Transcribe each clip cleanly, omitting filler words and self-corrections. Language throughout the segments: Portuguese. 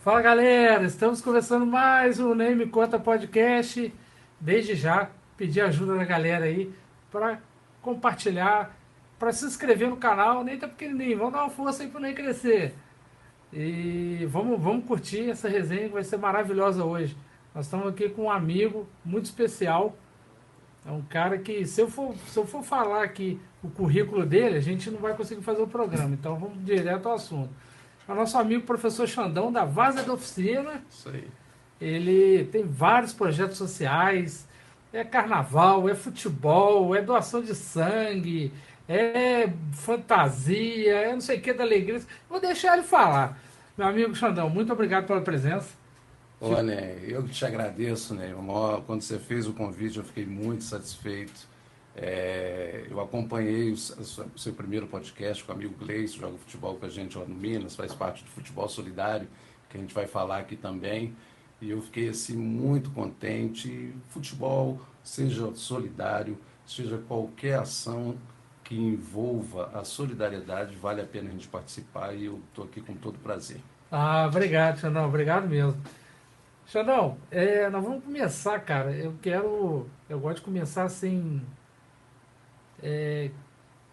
Fala galera, estamos começando mais um Nem Me Conta Podcast. Desde já, pedir ajuda da galera aí para compartilhar, para se inscrever no canal, nem tá pequenininho, vamos dar uma força aí para nem crescer. E vamos curtir essa resenha que vai ser maravilhosa hoje. Nós estamos aqui com um amigo muito especial, é um cara que, se eu for falar aqui o currículo dele, a gente não vai conseguir fazer o programa, então vamos direto ao assunto. É o nosso amigo professor Xandão, da Vaza da Oficina. Isso aí. Ele tem vários projetos sociais, é carnaval, é futebol, é doação de sangue, é fantasia, é não sei o que da alegria. Vou deixar ele falar. Meu amigo Xandão, muito obrigado pela presença. Ô, Né, eu que te agradeço, né? Quando você fez o convite, eu fiquei muito satisfeito. Eu acompanhei o seu primeiro podcast com o amigo Gleice, joga futebol com a gente lá no Minas, faz parte do Futebol Solidário, que a gente vai falar aqui também. E eu fiquei assim muito contente. Futebol, seja solidário, seja qualquer ação que envolva a solidariedade, vale a pena a gente participar e eu estou aqui com todo prazer. Ah, obrigado, Xandão, obrigado mesmo. Xandão, nós vamos começar, cara. Eu gosto de começar assim,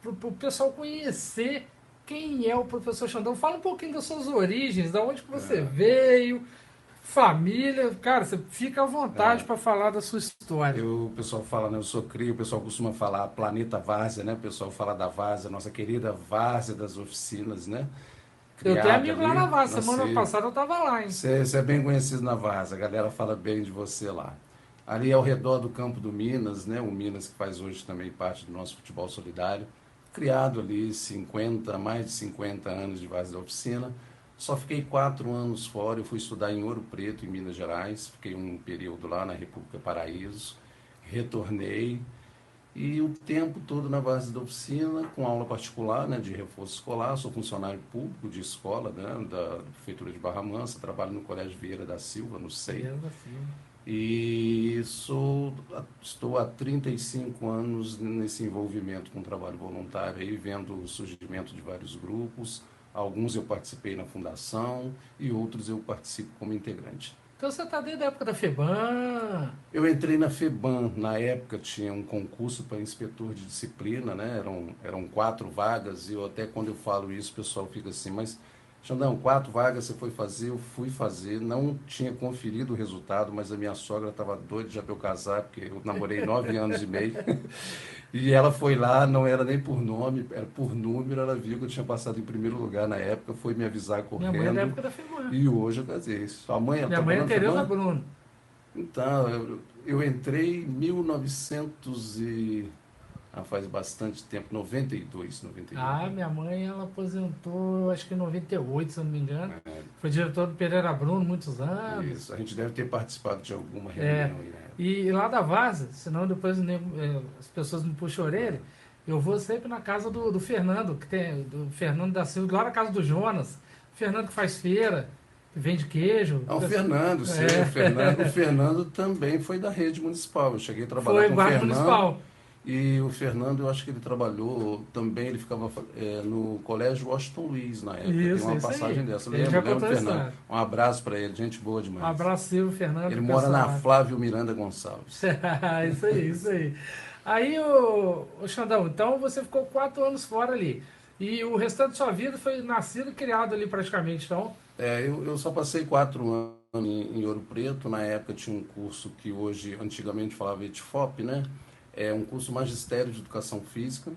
para o pessoal conhecer quem é o professor Xandão. Fala um pouquinho das suas origens, da onde que você veio, família. Cara, você fica à vontade para falar da sua história. O pessoal fala, né? Eu sou crio, o pessoal costuma falar Planeta Várzea, né? O pessoal fala da Várzea, nossa querida Várzea das oficinas, né? Eu tenho Criada amigo lá na ali, Vaz, semana nasci. passada eu tava lá, hein? Você é bem conhecido na Várzea, a galera fala bem de você lá. Ali ao redor do campo do Minas, né? O Minas que faz hoje também parte do nosso futebol solidário. Criado ali 50, mais de 50 anos de Várzea da Oficina. Só fiquei 4 anos fora, eu fui estudar em Ouro Preto, em Minas Gerais. Fiquei um período lá na República Paraíso. Retornei e o tempo todo na base da oficina, com aula particular, né, de reforço escolar. Sou funcionário público de escola, né, da Prefeitura de Barra Mansa, trabalho no Colégio Vieira da Silva, no SEI. Mesmo assim. E estou há 35 anos nesse envolvimento com o trabalho voluntário, aí, vendo o surgimento de vários grupos. Alguns eu participei na fundação e outros eu participo como integrante. Então você tá desde a época da FEBAN. Eu entrei na FEBAM, na época tinha um concurso para inspetor de disciplina, né? Eram 4 vagas, e eu até quando eu falo isso, o pessoal fica assim, mas Xandão, 4 vagas você foi fazer, eu fui fazer, não tinha conferido o resultado, mas a minha sogra estava doida já para eu casar, porque eu namorei 9 anos e meio, e ela foi lá, não era nem por nome, era por número, ela viu que eu tinha passado em primeiro lugar na época, foi me avisar Minha mãe é da correndo, época da FEBAN. e hoje eu casei. Sua mãe Minha mãe é trabalhou na Tereza FEBAM? Bruno. Então, eu entrei em 1900 e... faz bastante tempo, 92, 91. Ah, minha mãe, ela aposentou, eu acho que em 98, se eu não me engano. Foi diretor do Pereira Bruno muitos anos. Isso, a gente deve ter participado de alguma É, reunião aí na época. e lá da Vaza, senão depois as pessoas me puxam a orelha, eu vou sempre na casa do Fernando, que tem, do Fernando da Silva, lá na casa do Jonas. Fernando que faz feira, que vende queijo. Ah, o Fernando, sei, o Fernando também foi da rede municipal. Eu cheguei a trabalhar Foi com o guarda Fernando, municipal. e o Fernando, eu acho que ele trabalhou também, ele ficava no Colégio Washington Luiz na época. Tem uma Isso passagem aí. dessa. Ele já Lembro contou do a Fernando. história. Um abraço para ele, gente boa Um demais. abraço, Silvio, Fernando Ele e o mora pessoal na lá. Flávio Miranda Gonçalves. Isso aí, isso aí. Aí, o Xandão, então você ficou 4 anos fora ali. E o restante da sua vida foi nascido e criado ali praticamente, então. Eu só passei 4 anos em Ouro Preto. Na época tinha um curso que hoje, antigamente falava ETFOP, né? É um curso magistério de educação física.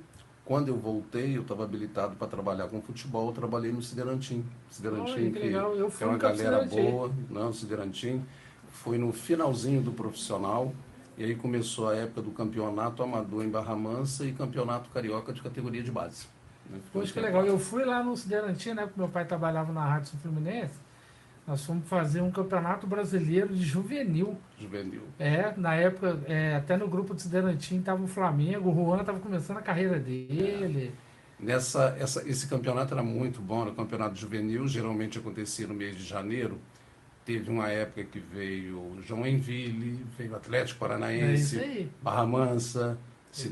Quando eu voltei, eu estava habilitado para trabalhar com futebol. Eu trabalhei no Siderantim. Olha Siderantim, que que legal. Eu é fui uma no Campo galera Ciranti. boa, não, o Siderantim. Foi no finalzinho do profissional. E aí começou a época do campeonato amador em Barra Mansa e campeonato carioca de categoria de base, né? Fiquei um Poxa, que tempo legal. lá. Eu fui lá no Siderantim, né? Porque meu pai trabalhava na Rádio Sul Fluminense. Nós fomos fazer um campeonato brasileiro de juvenil. Juvenil. Na época, até no grupo do Siderantim tava o Flamengo, o Juan tava começando a carreira dele. Esse campeonato era muito bom, era o campeonato juvenil, geralmente acontecia no mês de janeiro. Teve uma época que veio Joinville, veio Atlético É isso Paranaense, aí. Barra Mansa, É isso.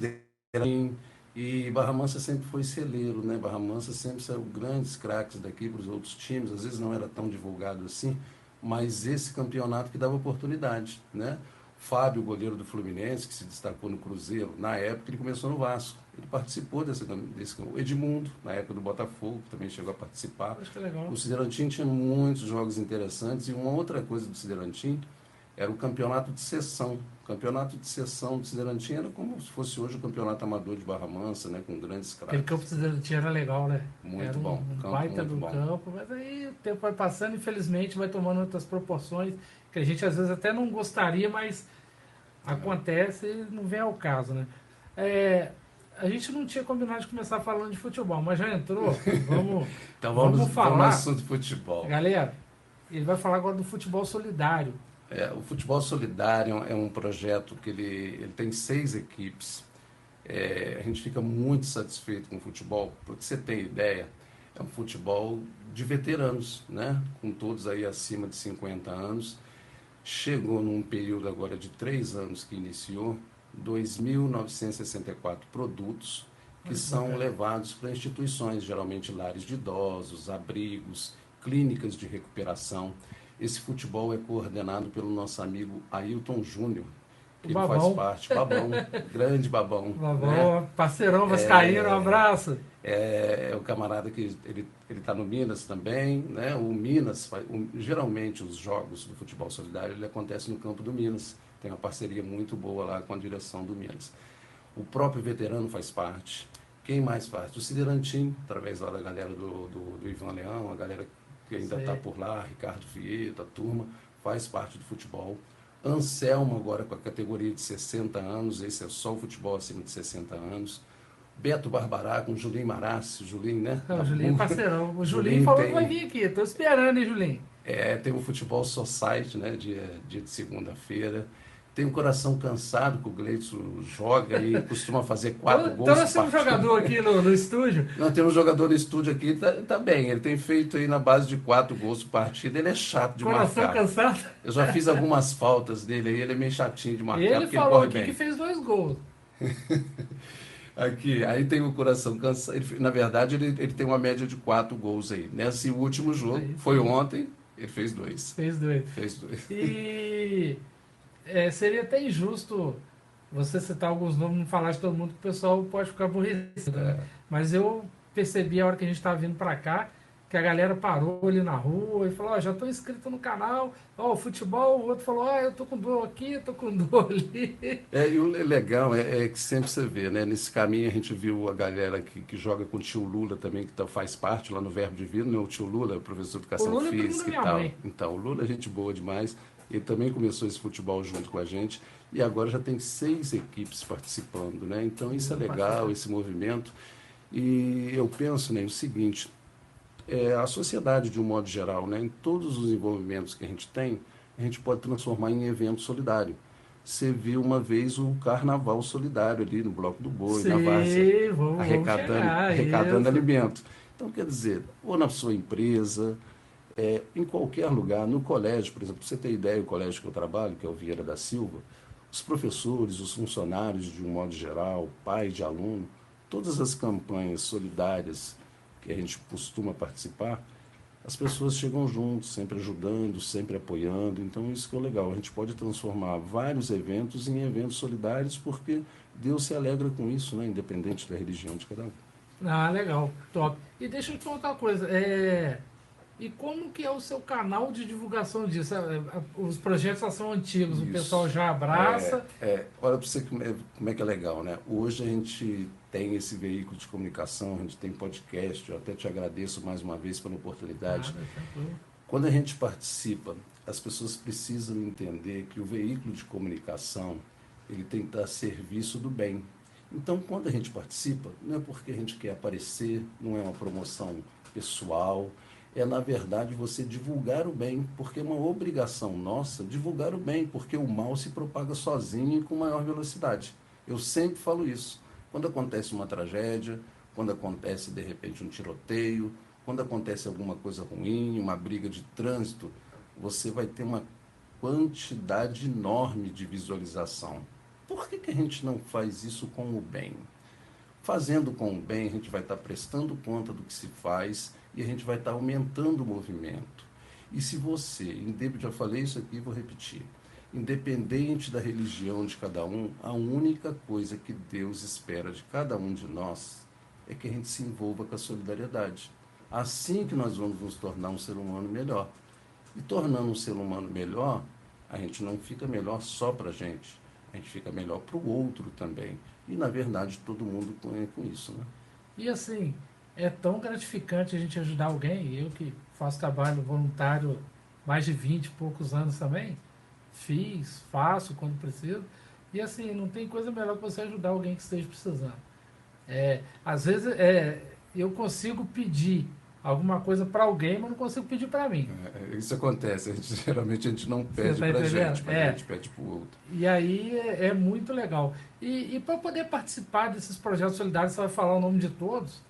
Siderim, E Barra Mansa sempre foi celeiro, né? Barra Mansa sempre saiu grandes craques daqui para os outros times, às vezes não era tão divulgado assim, mas esse campeonato que dava oportunidade, né? Fábio, goleiro do Fluminense, que se destacou no Cruzeiro, na época ele começou no Vasco. Ele participou desse o Edmundo, na época do Botafogo, também chegou a participar. Acho que é legal. O Ciderantim tinha muitos jogos interessantes e uma outra coisa do Ciderantim era o campeonato de seção. O campeonato de seção do Ciderantim era como se fosse hoje o campeonato amador de Barra Mansa, né, com grandes Aquele craques. campo que era legal, né? Muito Era bom, um campo baita muito do bom. campo, mas aí o tempo vai passando, infelizmente vai tomando outras proporções, que a gente às vezes até não gostaria, mas acontece e não vem ao caso, né? É, a gente não tinha combinado de começar falando de futebol, mas já entrou. Vamos, Então vamos vamos no falar. assunto futebol. Galera, ele vai falar agora do futebol solidário. O Futebol Solidário é um projeto que ele tem 6 equipes. A gente fica muito satisfeito com o futebol, porque você tem ideia, é um futebol de veteranos, né? Com todos aí acima de 50 anos. Chegou num período agora de 3 anos que iniciou, 2.964 produtos que são levados para instituições, geralmente lares de idosos, abrigos, clínicas de recuperação. Esse futebol é coordenado pelo nosso amigo Ailton Júnior, que ele faz parte, Babão, grande Babão. Babão, Né? parceirão vascaíno, um abraço. É o camarada que ele está no Minas também, né? O Minas, geralmente os jogos do futebol solidário ele acontece no campo do Minas. Tem uma parceria muito boa lá com a direção do Minas. O próprio veterano faz parte. Quem mais faz? O Ciderantim, através lá da galera do Ivan Leão, a galera que ainda está por lá, Ricardo Vieira, a turma, faz parte do futebol. Anselmo agora com a categoria de 60 anos, esse é só o futebol acima de 60 anos. Beto Barbará com Julinho Marassi, Julinho, né? Não, o Julinho é parceirão. O Julinho falou que vai vir aqui, tô esperando, hein, Julinho? Tem o Futebol Society, né? Dia de segunda-feira. Tem o Coração Cansado, que o Gleidson joga e costuma fazer 4 gols. Então nós temos um jogador aqui no estúdio. Nós temos um jogador no estúdio aqui, tá bem. Ele tem feito aí na base de 4 gols por partida. Ele é chato de Coração marcar. cansado. Eu já fiz algumas faltas dele aí, ele é meio chatinho de marcar, Ele porque falou ele corre aqui bem. que fez 2 gols. Aqui, aí tem o Coração Cansado. Na verdade, ele tem uma média de 4 gols aí. Nesse último jogo, Aí, foi ontem, ele fez 2. Fez 2. Fez 2. E seria até injusto você citar alguns nomes, não falar de todo mundo, que o pessoal pode ficar aborrecido, né? Mas eu percebi a hora que a gente estava vindo para cá, que a galera parou ali na rua e falou, já estou inscrito no canal, o futebol, o outro falou, eu tô com dor aqui, tô com dor ali. E o legal é que sempre você vê, né? Nesse caminho a gente viu a galera que joga com o tio Lula também, que faz parte lá no Verbo Divino, né? O tio Lula, professor de educação Lula é primo física da e minha tal. mãe. Então, o Lula é gente boa demais. Ele também começou esse futebol junto com a gente e agora já tem 6 equipes participando, né? Então isso é legal, esse movimento. E eu penso, né, o seguinte, a sociedade de um modo geral, né, em todos os envolvimentos que a gente tem, a gente pode transformar em evento solidário. Você viu uma vez o Carnaval Solidário ali no Bloco do Boi, na Várzea, arrecadando alimento. Então, quer dizer, ou na sua empresa, em qualquer lugar, no colégio, por exemplo, pra você ter ideia, o colégio que eu trabalho, que é o Vieira da Silva, os professores, os funcionários de um modo geral, pais de aluno, todas as campanhas solidárias que a gente costuma participar, as pessoas chegam juntos, sempre ajudando, sempre apoiando. Então, isso que é legal. A gente pode transformar vários eventos em eventos solidários, porque Deus se alegra com isso, né? Independente da religião de cada um. Ah, legal, top. E deixa eu te contar uma coisa, e como que é o seu canal de divulgação disso? Os projetos já são antigos, Isso. o pessoal já abraça. Olha para você como é que é legal, né? Hoje a gente tem esse veículo de comunicação, a gente tem podcast, eu até te agradeço mais uma vez pela oportunidade. Quando a gente participa, as pessoas precisam entender que o veículo de comunicação, ele tem que estar a serviço do bem. Então, quando a gente participa, não é porque a gente quer aparecer, não é uma promoção pessoal, é, na verdade, você divulgar o bem, porque é uma obrigação nossa divulgar o bem, porque o mal se propaga sozinho e com maior velocidade. Eu sempre falo isso. Quando acontece uma tragédia, quando acontece, de repente, um tiroteio, quando acontece alguma coisa ruim, uma briga de trânsito, você vai ter uma quantidade enorme de visualização. Por que a gente não faz isso com o bem? Fazendo com o bem, a gente vai estar prestando conta do que se faz e a gente vai estar aumentando o movimento. E se você, já falei isso aqui e vou repetir, independente da religião de cada um, a única coisa que Deus espera de cada um de nós é que a gente se envolva com a solidariedade. Assim que nós vamos nos tornar um ser humano melhor. E tornando um ser humano melhor, a gente não fica melhor só para a gente fica melhor para o outro também. E, na verdade, todo mundo com isso, né? E assim, é tão gratificante a gente ajudar alguém. Eu que faço trabalho voluntário mais de 20 e poucos anos também, faço quando preciso. E assim, não tem coisa melhor que você ajudar alguém que esteja precisando. Às vezes eu consigo pedir alguma coisa para alguém, mas não consigo pedir para mim. Isso acontece. Geralmente a gente não pede Você tá para a entendendo? gente, mas a gente pede para o outro. E aí é muito legal. E para poder participar desses projetos solidários, você vai falar o nome de todos,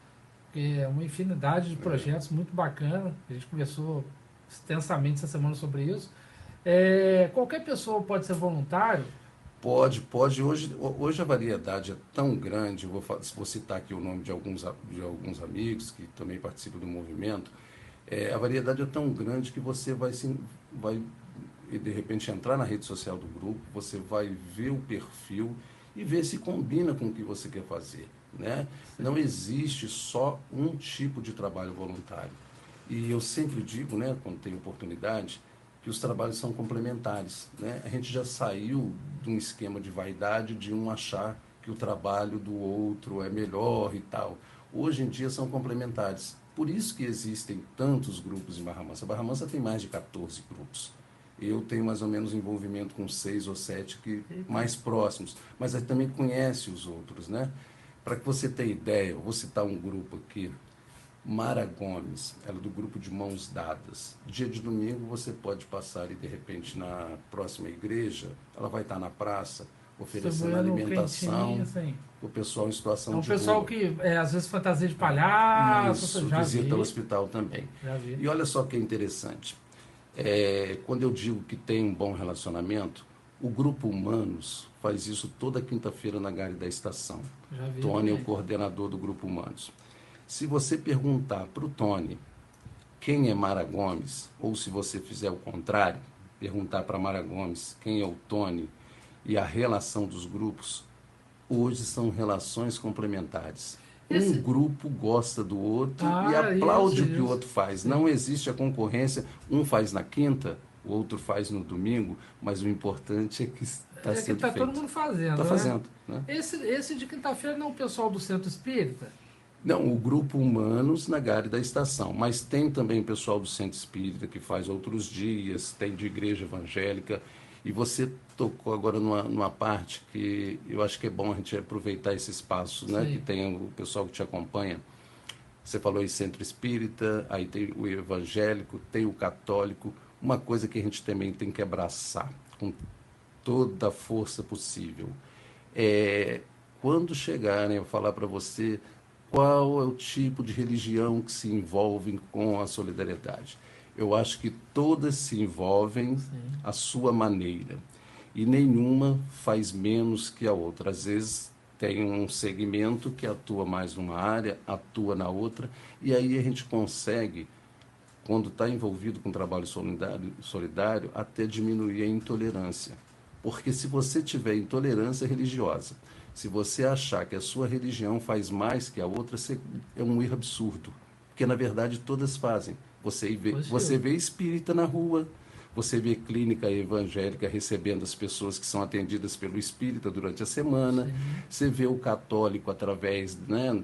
porque é uma infinidade de projetos muito bacana. A gente conversou extensamente essa semana sobre isso. Qualquer pessoa pode ser voluntário. Pode. Hoje a variedade é tão grande, vou citar aqui o nome de alguns amigos que também participam do movimento. A variedade é tão grande que você vai de repente entrar na rede social do grupo, você vai ver o perfil e ver se combina com o que você quer fazer, né? Não existe só um tipo de trabalho voluntário. E eu sempre digo, né, quando tenho oportunidade, que os trabalhos são complementares, né? A gente já saiu de um esquema de vaidade de um achar que o trabalho do outro é melhor e tal. Hoje em dia são complementares. Por isso que existem tantos grupos em Barra Mansa. Barra Mansa tem mais de 14 grupos. Eu tenho mais ou menos envolvimento com 6 ou 7 mais próximos, mas aí também conhece os outros, né? Para que você tenha ideia, eu vou citar um grupo aqui, Mara Gomes, ela é do grupo de Mãos Dadas. Dia de domingo você pode passar ali de repente na próxima igreja, ela vai estar na praça oferecendo alimentação Assim. para o pessoal em situação É um de pessoal rua. que às vezes fantasia de palhaço, Isso, já visita vi. o hospital também. Já vi. E olha só que interessante. Quando eu digo que tem um bom relacionamento, o Grupo Humanos faz isso toda quinta-feira na Gare da Estação. Já vi Tony é o também. coordenador do Grupo Humanos. Se você perguntar para o Tony quem é Mara Gomes, ou se você fizer o contrário, perguntar para Mara Gomes quem é o Tony e a relação dos grupos, hoje são relações complementares. Um grupo gosta do outro e aplaude o que o outro faz. Sim. Não existe a concorrência, um faz na quinta, o outro faz no domingo, mas o importante é que está sendo feito. Todo mundo fazendo. Está fazendo. Né? Esse de quinta-feira não é o pessoal do Centro Espírita? Não, o Grupo Humanos na Gare da Estação, mas tem também o pessoal do Centro Espírita que faz outros dias, tem de igreja evangélica. E você tocou agora numa parte que eu acho que é bom a gente aproveitar esse espaço, né? Que tem o pessoal que te acompanha. Você falou em Centro Espírita, aí tem o evangélico, tem o católico. Uma coisa que a gente também tem que abraçar com toda a força possível. Quando chegarem a falar para você qual é o tipo de religião que se envolve com a solidariedade. Eu acho que todas se envolvem à sua maneira e nenhuma faz menos que a outra. Às vezes tem um segmento que atua mais numa área, atua na outra, e aí a gente consegue, quando está envolvido com trabalho solidário, até diminuir a intolerância. Porque se você tiver intolerância religiosa, se você achar que a sua religião faz mais que a outra, é um erro absurdo. Porque, na verdade, todas fazem. Você vê espírita na rua, você vê clínica evangélica recebendo as pessoas que são atendidas pelo espírita durante a semana. Sim. Você vê o católico através, né,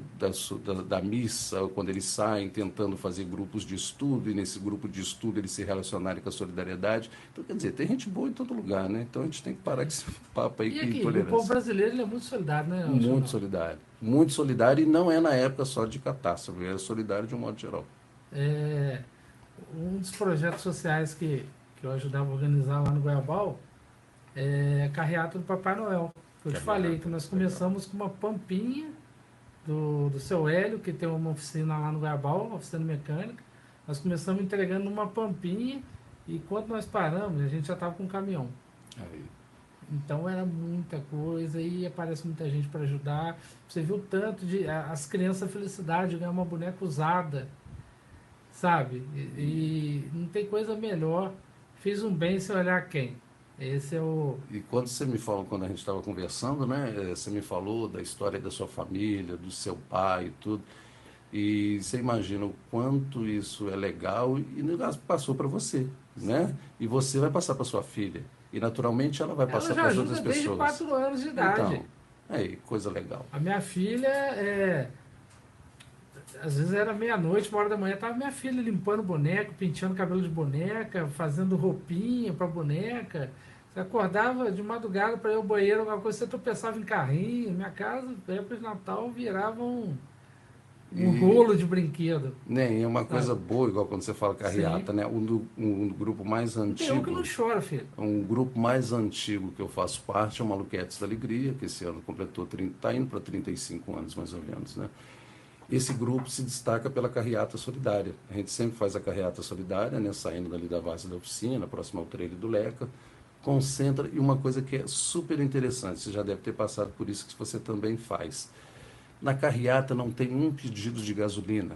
da missa, quando eles saem tentando fazer grupos de estudo, e nesse grupo de estudo eles se relacionarem com a solidariedade. Então, quer dizer, tem gente boa em todo lugar, né? Então a gente tem que parar com esse papo aí. E aqui, o povo brasileiro ele é muito solidário, né? Muito solidário. Muito solidário, e não é na época só de catástrofe, é solidário de um modo geral. Um dos projetos sociais que eu ajudava a organizar lá no Goiabal é a carreata do Papai Noel. Eu te falei que nós começamos com uma pampinha do seu Hélio, que tem uma oficina lá no Goiabal, uma oficina mecânica. Nós começamos entregando uma pampinha e quando nós paramos, a gente já estava com um caminhão. Aí. Então era muita coisa e aparece muita gente para ajudar. Você viu tanto de as crianças felicidade ganhar uma boneca usada, sabe? E não tem coisa melhor. Fiz um bem sem olhar quem. Esse é o. E quando você me falou, quando a gente estava conversando, né, você me falou da história da sua família, do seu pai e tudo. E você imagina o quanto isso é legal e no caso passou para você, né? E você vai passar para sua filha. E naturalmente ela vai Ela passar já para as outras ajuda desde pessoas. 4 anos de idade. Então, aí, coisa legal. A minha filha às vezes era meia-noite, 1 hora da manhã, tava minha filha limpando boneco, penteando cabelo de boneca, fazendo roupinha para boneca. Você acordava de madrugada para ir ao banheiro, alguma coisa, você tropeçava em carrinho. Minha casa, época de Natal, virava um E rolo de brinquedo, nem é uma sabe? coisa boa, igual quando você fala Sim. carreata, né? Um grupo mais Não tem um que não antigo, chora, filho. um grupo mais antigo que eu faço parte é o Maluquetes da Alegria, que esse ano completou 30, está indo para 35 anos mais ou menos, né? Esse grupo se destaca pela carreata solidária. A gente sempre faz a carreata solidária, né, saindo dali da Várzea da Oficina, próximo ao trailer do Leca, concentra, e uma coisa que é super interessante, você já deve ter passado por isso que você também faz. Na carreata não tem um pedido de gasolina,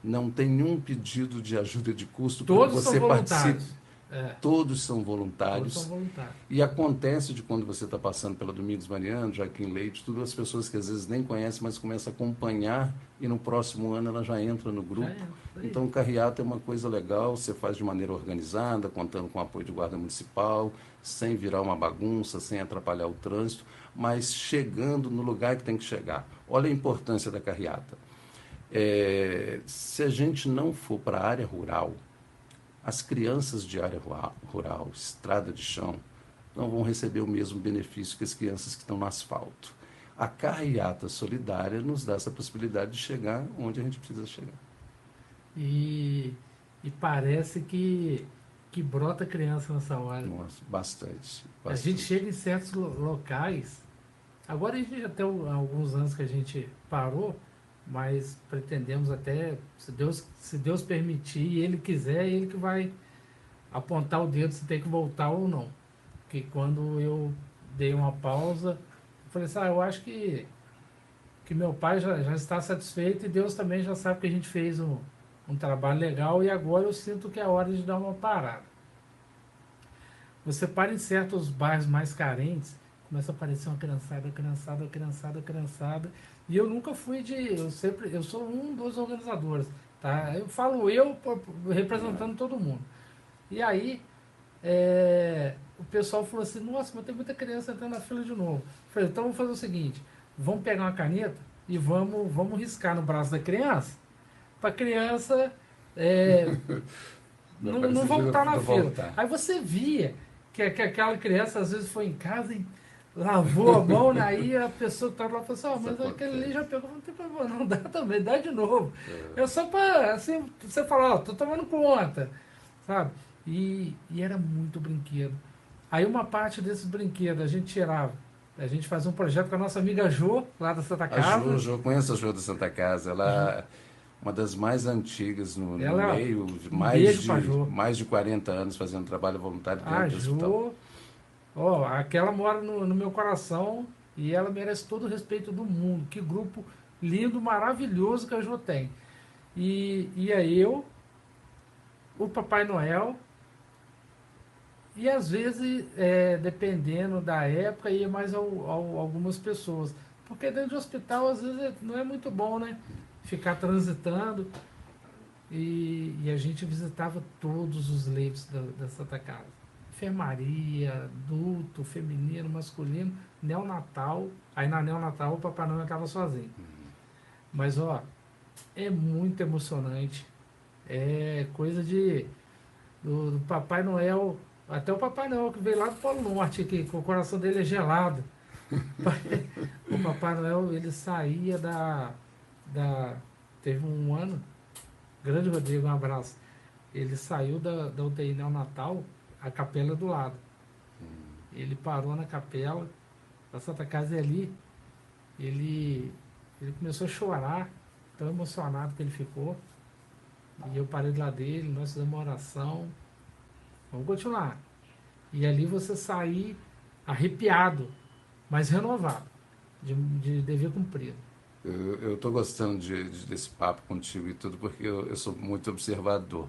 não tem nenhum pedido de ajuda de custo para que Todos são você participe. voluntários. É, Todos são todos são voluntários. voluntários. E acontece de quando você está passando pela Domingos Mariano, Joaquim Leite, todas as pessoas que às vezes nem conhecem, mas começam a acompanhar e no próximo ano ela já entra no Já grupo. é. Isso aí. Então, carreata é uma coisa legal, você faz de maneira organizada, contando com o apoio de guarda municipal, sem virar uma bagunça, sem atrapalhar o trânsito, mas chegando no lugar que tem que chegar. Olha a importância da carreata. Se a gente não for para a área rural, as crianças de área rural, estrada de chão, não vão receber o mesmo benefício que as crianças que estão no asfalto. A carreata solidária nos dá essa possibilidade de chegar onde a gente precisa chegar. E, e parece que brota criança nessa hora. Nossa, bastante, A gente bastante. chega em certos locais. Agora a gente já tem alguns anos que a gente parou, mas pretendemos até, se Deus permitir e Ele quiser, Ele que vai apontar o dedo se tem que voltar ou não. Porque quando eu dei uma pausa, eu falei assim, eu acho que meu pai já está satisfeito e Deus também já sabe que a gente fez um trabalho legal e agora eu sinto que é hora de dar uma parada. Você para em certos bairros mais carentes, começa a aparecer uma criançada, criançada, criançada, criançada. E eu nunca fui eu sou um dos organizadores, tá? Eu falo representando todo mundo. E aí, o pessoal falou assim, nossa, mas tem muita criança entrando na fila de novo. Eu falei, então vamos fazer o seguinte, vamos pegar uma caneta e vamos riscar no braço da criança, para a criança é, Não não parece que voltar na não fila. voltar. Aí você via que aquela criança às vezes foi em casa e lavou a mão, né? Aí a pessoa que estava lá falou assim, Isso mas aquele ali acontece. já pegou, não tem problema, não dá também, dá de novo. É só para, assim, você falar, tô tomando conta, sabe? E era muito brinquedo. Aí uma parte desses brinquedos a gente tirava. A gente fazia um projeto com a nossa amiga Jo, lá da Santa A Jo, Casa. Jo, conheço a Jo da Santa Casa, Jo- ela é uma das mais antigas no Ela, meio, de um beijo pra Jo. mais de 40 anos fazendo trabalho voluntário A dentro do hospital. Jo, ó, aquela mora no meu coração e ela merece todo o respeito do mundo. Que grupo lindo, maravilhoso que a Jo tem. E aí o Papai Noel, e às vezes, dependendo da época, ia mais algumas pessoas. Porque dentro de hospital, às vezes, não é muito bom, né? Ficar transitando. E a gente visitava todos os leitos da Santa Casa. Enfermaria, adulto, feminino, masculino, neonatal. Aí na neonatal o Papai Noel estava sozinho. Mas, ó, é muito emocionante. É coisa do Papai Noel, até o Papai Noel que veio lá do Polo Norte, que o coração dele é gelado. O Papai Noel, ele saía da. Teve um ano, grande Rodrigo, um abraço. Ele saiu da UTI neonatal, a capela é do lado. Ele parou na capela, a Santa Casa é ali. Ele começou a chorar, tão emocionado que ele ficou. E eu parei do lado dele, nós fizemos uma oração. Vamos continuar. E ali você sair arrepiado, mas renovado, de dever cumprido. Eu estou gostando desse papo contigo e tudo, porque eu sou muito observador.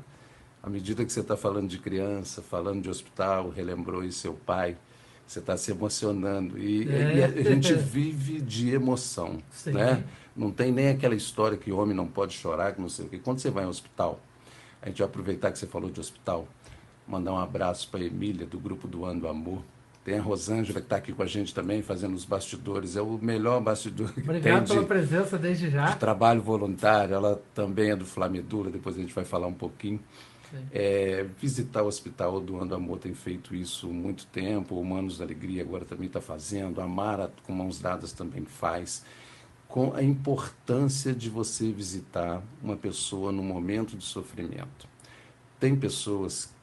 À medida que você está falando de criança, falando de hospital, relembrou aí seu pai, você está se emocionando. E a gente É, vive de emoção, né? sim. Não tem nem aquela história que homem não pode chorar, que não sei o quê. Quando você vai ao hospital, a gente vai aproveitar que você falou de hospital, mandar um abraço para a Emília, do grupo do Ano do Amor. Tem a Rosângela, que está aqui com a gente também, fazendo os bastidores. É o melhor bastidor que tem Obrigado pela presença desde de já. trabalho voluntário. Ela também é do Flamedula, depois a gente vai falar um pouquinho. Sim. Visitar o Hospital do Ano do Amor tem feito isso há muito tempo. O Humanos da Alegria agora também está fazendo. A Mara, com mãos dadas, também faz. Com a importância de você visitar uma pessoa no momento de sofrimento. Tem pessoas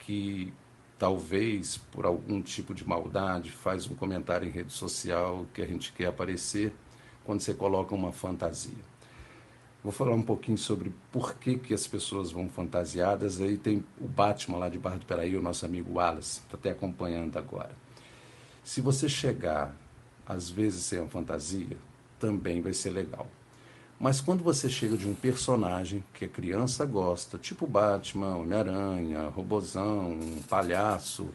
que talvez por algum tipo de maldade faz um comentário em rede social que a gente quer aparecer quando você coloca uma fantasia. Vou falar um pouquinho sobre por que as pessoas vão fantasiadas. Aí tem o Batman lá de Barra do Peraí, o nosso amigo Wallace, está até acompanhando agora. Se você chegar, às vezes, sem a fantasia, também vai ser legal. Mas quando você chega de um personagem que a criança gosta, tipo Batman, Homem-Aranha, Robozão, um palhaço,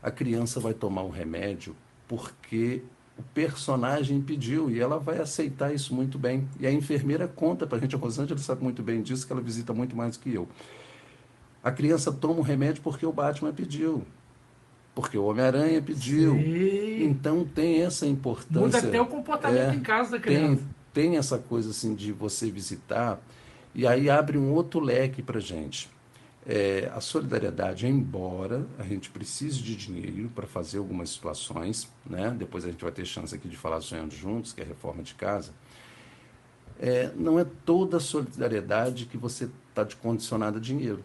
a criança vai tomar o remédio porque o personagem pediu e ela vai aceitar isso muito bem. E a enfermeira conta para a gente, a Rosângela sabe muito bem disso, que ela visita muito mais do que eu. A criança toma o remédio porque o Batman pediu, porque o Homem-Aranha pediu. Sim. Então tem essa Muda até importância, o comportamento é, em casa da tem, criança. tem essa coisa assim de você visitar e aí abre um outro leque para gente. A solidariedade, embora a gente precise de dinheiro para fazer algumas situações, né? Depois a gente vai ter chance aqui de falar Sonhando Juntos, que é a reforma de casa, não é toda a solidariedade que você está de condicionado a dinheiro.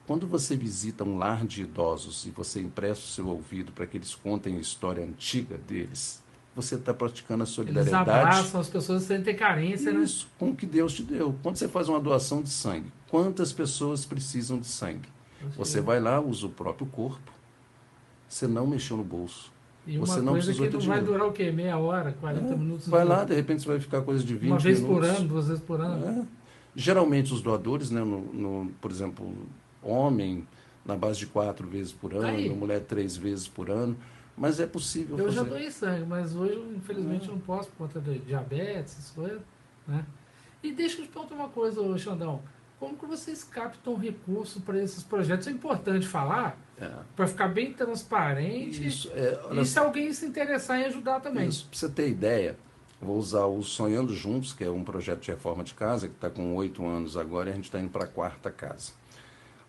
Quando você visita um lar de idosos e você empresta o seu ouvido para que eles contem a história antiga deles, você está praticando a Eles solidariedade. abraçam, as pessoas sentem carência, né? Isso, com o que Deus te deu. Quando você faz uma doação de sangue, quantas pessoas precisam de sangue? Você vai lá, usa o próprio corpo, você não mexeu no bolso. E uma Você não coisa precisou que ter não vai dinheiro. durar o quê? Meia hora, 40 minutos Vai lá, de repente você vai ficar coisa de uma 20 vez por ano, minutos. 2 vezes por ano. É. Geralmente os doadores, né, por exemplo, homem na base de 4 vezes por ano, Aí, mulher 3 vezes por ano, mas é possível eu já fazer. doei sangue, mas hoje, infelizmente, eu não posso por conta de diabetes, essas coisas, né? E deixa eu te perguntar uma coisa, ô Xandão. Como que vocês captam recurso para esses projetos? É importante falar, É. para ficar bem transparente Isso, e se alguém se interessar em ajudar também. isso, para você ter ideia, eu vou usar o Sonhando Juntos, que é um projeto de reforma de casa, que está com 8 anos agora, e a gente está indo para a quarta casa.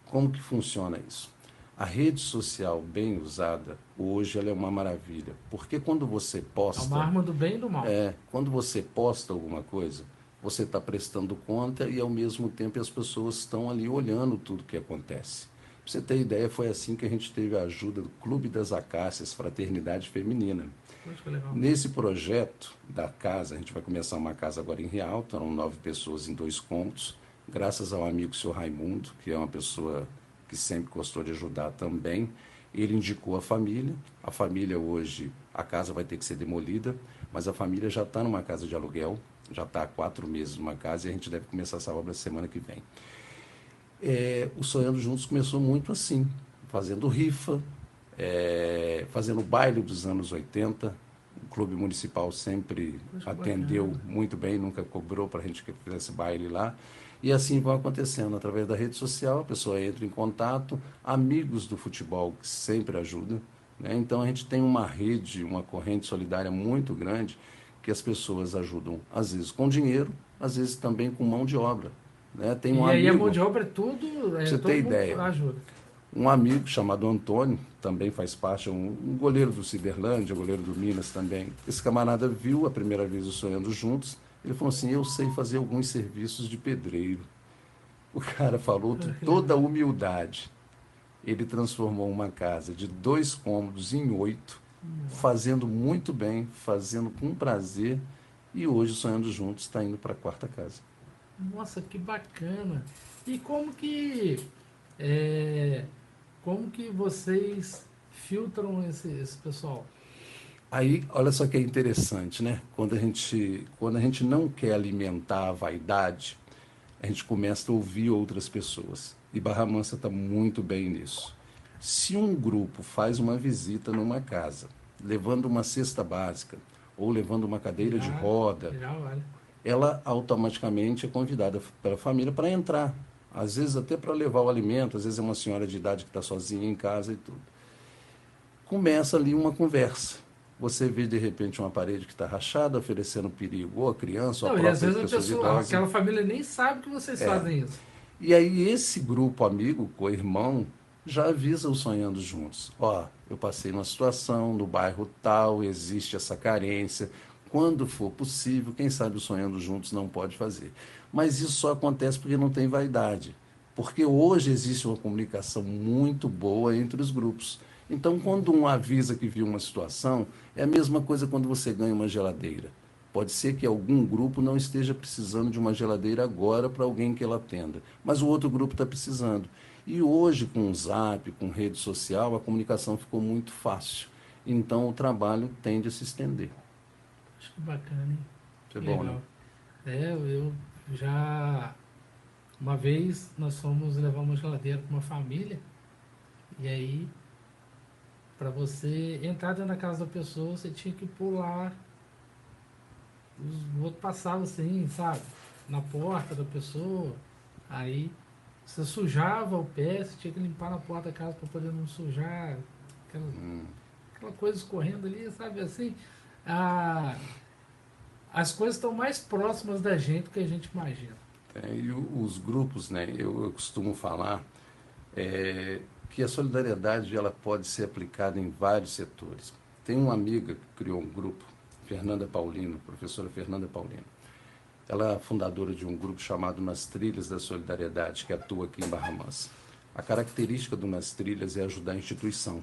Como que funciona isso? A rede social bem usada, hoje ela é uma maravilha, porque quando você É uma posta, arma do bem e do mal. quando você posta alguma coisa, você está prestando conta e ao mesmo tempo as pessoas estão ali olhando tudo que acontece. Para você ter ideia, foi assim que a gente teve a ajuda do Clube das Acácias, Fraternidade Feminina. Poxa, que legal. Nesse projeto da casa, a gente vai começar uma casa agora em Rialto, eram 9 pessoas em 2 cômodos, graças ao amigo seu Raimundo, que é uma pessoa que sempre gostou de ajudar também. Ele indicou a família hoje, a casa vai ter que ser demolida, mas a família já está numa casa de aluguel, já está há 4 meses numa casa e a gente deve começar essa obra semana que vem. O Sonhando Juntos começou muito assim, fazendo rifa, fazendo o baile dos anos 80. O Clube Municipal sempre Poxa, atendeu bacana. muito bem, nunca cobrou para a gente que fizesse baile lá. E assim vai acontecendo, através da rede social, a pessoa entra em contato, amigos do futebol que sempre ajudam, né? Então a gente tem uma rede, uma corrente solidária muito grande, que as pessoas ajudam, às vezes com dinheiro, às vezes também com mão de obra, né? Tem um E aí a mão amigo, de obra é tudo, para você ter todo mundo ideia, ajuda. um amigo chamado Antônio, também faz parte, um goleiro do Ciberlândia, goleiro do Minas também. Esse camarada viu a primeira vez o Sonhando Juntos, ele falou assim, eu sei fazer alguns serviços de pedreiro. O cara falou com Ah, que toda a legal. humildade. Ele transformou uma casa de 2 cômodos em 8, fazendo muito bem, fazendo com prazer, e hoje, Sonhando Juntos, está indo para a quarta casa. Nossa, que bacana. E é, como que vocês filtram esse pessoal? Aí, olha só que é interessante, né? Quando a gente não quer alimentar a vaidade, a gente começa a ouvir outras pessoas. E Barra Mansa está muito bem nisso. Se um grupo faz uma visita numa casa, levando uma cesta básica ou levando uma cadeira de Já, roda, já vale. ela automaticamente é convidada pela família para entrar. Às vezes até para levar o alimento, às vezes é uma senhora de idade que está sozinha em casa e tudo. Começa ali uma conversa. Você vê de repente uma parede que está rachada, oferecendo perigo ou a criança ou a Não, e às própria vezes a pessoa pessoa, idosa. aquela família nem sabe que vocês fazem isso. E aí esse grupo amigo, co-irmão, já avisa os Sonhando Juntos. Ó, eu passei uma situação no bairro tal, existe essa carência. Quando for possível, quem sabe o Sonhando Juntos não pode fazer. Mas isso só acontece porque não tem vaidade. Porque hoje existe uma comunicação muito boa entre os grupos. Então, quando um avisa que viu uma situação, é a mesma coisa quando você ganha uma geladeira. Pode ser que algum grupo não esteja precisando de uma geladeira agora para alguém que ela atenda, mas o outro grupo está precisando. E hoje, com o Zap, com rede social, a comunicação ficou muito fácil. Então, o trabalho tende a se estender. Acho que bacana, hein? Isso é Que bom, né? legal. Eu já. Uma vez nós fomos levar uma geladeira para uma família, e aí, para você entrar dentro da casa da pessoa, você tinha que pular. O outro passava assim, sabe? Na porta da pessoa. Aí você sujava o pé, você tinha que limpar na porta da casa para poder não sujar. Aquela coisa escorrendo ali, sabe? Assim, a, as coisas estão mais próximas da gente do que a gente imagina. E os grupos, né? Eu costumo falar que a solidariedade ela pode ser aplicada em vários setores. Tem uma amiga que criou um grupo, Fernanda Paulino, professora Fernanda Paulino. Ela é fundadora de um grupo chamado Nas Trilhas da Solidariedade, que atua aqui em Barra Mansa. A característica do Nas Trilhas é ajudar a instituição.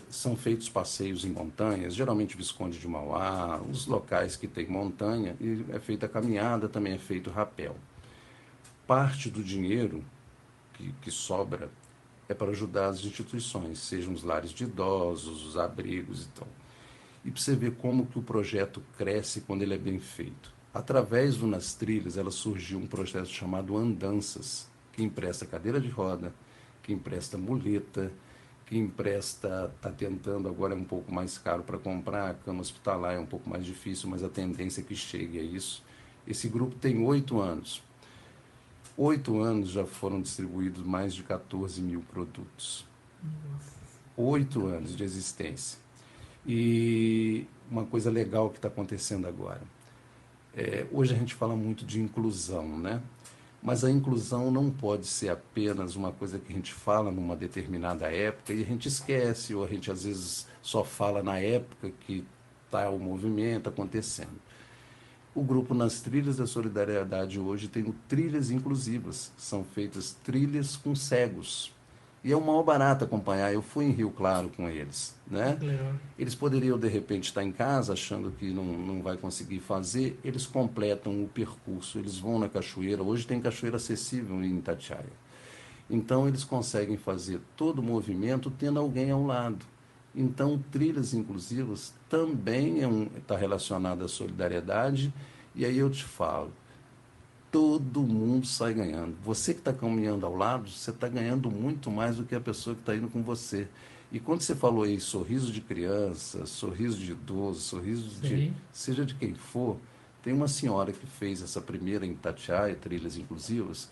São feitos passeios em montanhas, geralmente Visconde de Mauá, os locais que tem montanha, e é feita a caminhada, também é feito rapel. Parte do dinheiro que sobra é para ajudar as instituições, sejam os lares de idosos, os abrigos e tal. E para você ver como que o projeto cresce quando ele é bem feito. Através do Nas Trilhas, ela surgiu um projeto chamado Andanças, que empresta cadeira de roda, que empresta muleta, que empresta, está tentando, agora é um pouco mais caro para comprar, a cama hospitalar é um pouco mais difícil, mas a tendência é que chegue a isso. Esse grupo tem 8 anos. 8 anos já foram distribuídos mais de 14 mil produtos. Nossa, 8 anos de existência. E uma coisa legal que está acontecendo agora. Hoje a gente fala muito de inclusão, né? Mas a inclusão não pode ser apenas uma coisa que a gente fala numa determinada época e a gente esquece, ou a gente às vezes só fala na época que está o movimento acontecendo. O grupo Nas Trilhas da Solidariedade hoje tem o Trilhas Inclusivas. São feitas trilhas com cegos. E é um maior barato acompanhar. Eu fui em Rio Claro com eles, né? que legal. Eles poderiam, de repente, estar em casa achando que não vai conseguir fazer. Eles completam o percurso, eles vão na cachoeira. Hoje tem cachoeira acessível em Itatiaia. Então, eles conseguem fazer todo o movimento tendo alguém ao lado. Então, trilhas inclusivas também está relacionado à solidariedade. E aí eu te falo, todo mundo sai ganhando. Você que está caminhando ao lado, você está ganhando muito mais do que a pessoa que está indo com você. E quando você falou aí, sorriso de criança, sorriso de idoso, sorriso de Sim. seja de quem for, tem uma senhora que fez essa primeira em Itatiaia, trilhas inclusivas.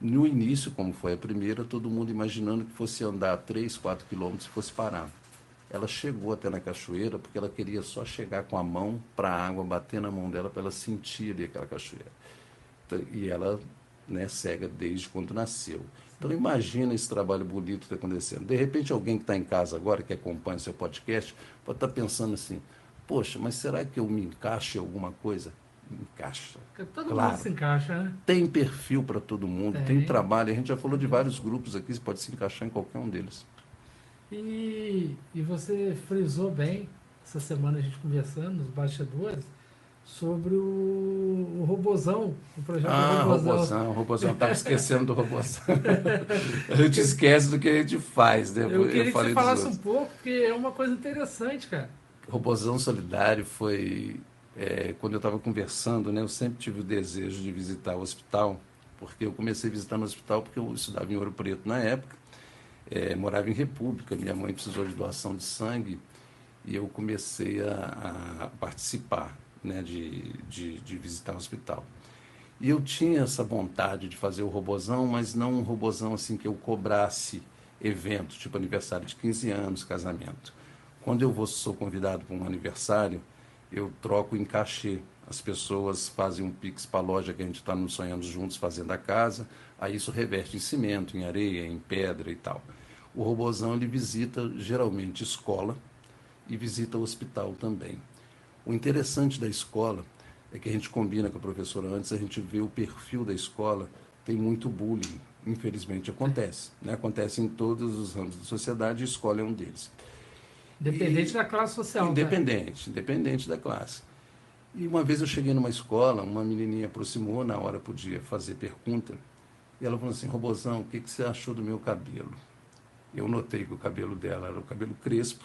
No início, como foi a primeira, todo mundo imaginando que fosse andar 3, 4 quilômetros e fosse parar. Ela chegou até na cachoeira porque ela queria só chegar com a mão para a água, bater na mão dela para ela sentir ali aquela cachoeira. E ela, né, cega desde quando nasceu. Então imagina esse trabalho bonito que está acontecendo. De repente alguém que está em casa agora, que acompanha o seu podcast, pode estar pensando assim, poxa, mas será que eu me encaixo em alguma coisa? Encaixa. Porque todo mundo Claro. se encaixa, né? Tem perfil para todo mundo, tem Tem. trabalho. A gente já falou de vários grupos aqui, você pode se encaixar em qualquer um deles. E você frisou bem, essa semana a gente conversando nos bastidores, sobre o Robozão, o projeto Robozão. Robozão, estava esquecendo do Robozão. A gente esquece do que a gente faz, né? Eu Eu queria que você falei dos falasse um outros. pouco, porque é uma coisa interessante, cara. Robozão Solidário foi quando eu estava conversando, né? Eu sempre tive o desejo de visitar o hospital, porque eu comecei a visitar no hospital porque eu estudava em Ouro Preto na época, morava em República, minha mãe precisou de doação de sangue e eu comecei a participar, né? De visitar o hospital. E eu tinha essa vontade de fazer o robozão, mas não um robozão assim que eu cobrasse evento, tipo aniversário de 15 anos, casamento. Quando eu sou convidado para um aniversário, eu troco em cachê. As pessoas fazem um pix para a loja que a gente está nos sonhando juntos fazendo a casa, aí isso reveste em cimento, em areia, em pedra e tal. O robozão ele visita geralmente escola e visita o hospital também. O interessante da escola é que a gente combina com a professora antes, a gente vê o perfil da escola, tem muito bullying, infelizmente acontece, né? Acontece em todos os ramos da sociedade, e a escola é um deles. Independente E da classe social, tá? independente da classe. E uma vez eu cheguei numa escola, uma menininha aproximou, na hora podia fazer pergunta, e ela falou assim, Robozão, o que você achou do meu cabelo? Eu notei que o cabelo dela era o cabelo crespo,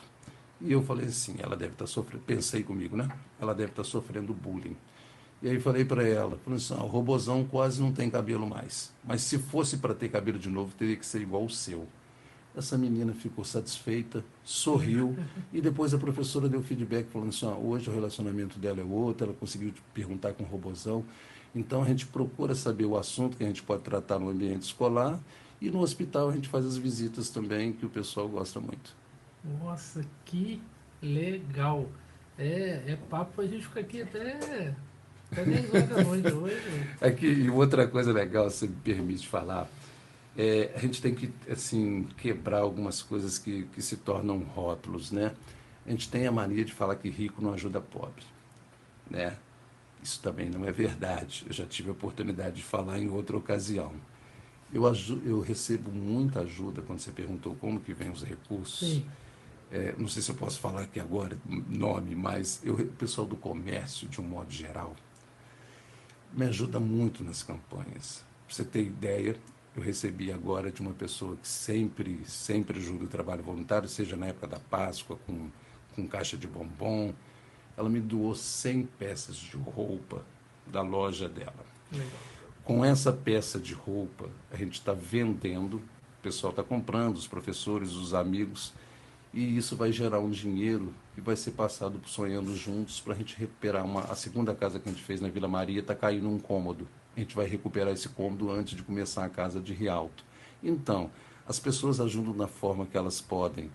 e eu falei assim, ela deve estar sofrendo, pensei comigo, né? Ela deve estar sofrendo bullying. E aí falei para ela, falei assim, o Robozão quase não tem cabelo mais, mas se fosse para ter cabelo de novo, teria que ser igual o seu. Essa menina ficou satisfeita, sorriu, e depois a professora deu feedback falando assim, hoje o relacionamento dela é outro, ela conseguiu perguntar com o Robozão. Então a gente procura saber o assunto que a gente pode tratar no ambiente escolar, e no hospital a gente faz as visitas também, que o pessoal gosta muito. Nossa, que legal. É papo, a gente fica aqui até 10 horas da noite hoje. Aqui, e outra coisa legal, se me permite falar, a gente tem que assim quebrar algumas coisas que se tornam rótulos, né? A gente tem a mania de falar que rico não ajuda pobre, né? Isso também não é verdade. Eu já tive a oportunidade de falar em outra ocasião. Eu recebo muita ajuda quando você perguntou como que vem os recursos. Sim. Não sei se eu posso falar aqui agora nome, mas o pessoal do comércio, de um modo geral, me ajuda muito nas campanhas. Para você ter ideia, eu recebi agora de uma pessoa que sempre ajuda o trabalho voluntário, seja na época da Páscoa, com caixa de bombom. Ela me doou 100 peças de roupa da loja dela. Legal. Com essa peça de roupa, a gente está vendendo, o pessoal está comprando, os professores, os amigos, e isso vai gerar um dinheiro que vai ser passado por Sonhando Juntos para a gente recuperar a segunda casa que a gente fez na Vila Maria, está caindo um cômodo. A gente vai recuperar esse cômodo antes de começar a casa de Rialto. Então, as pessoas ajudam da forma que elas podem.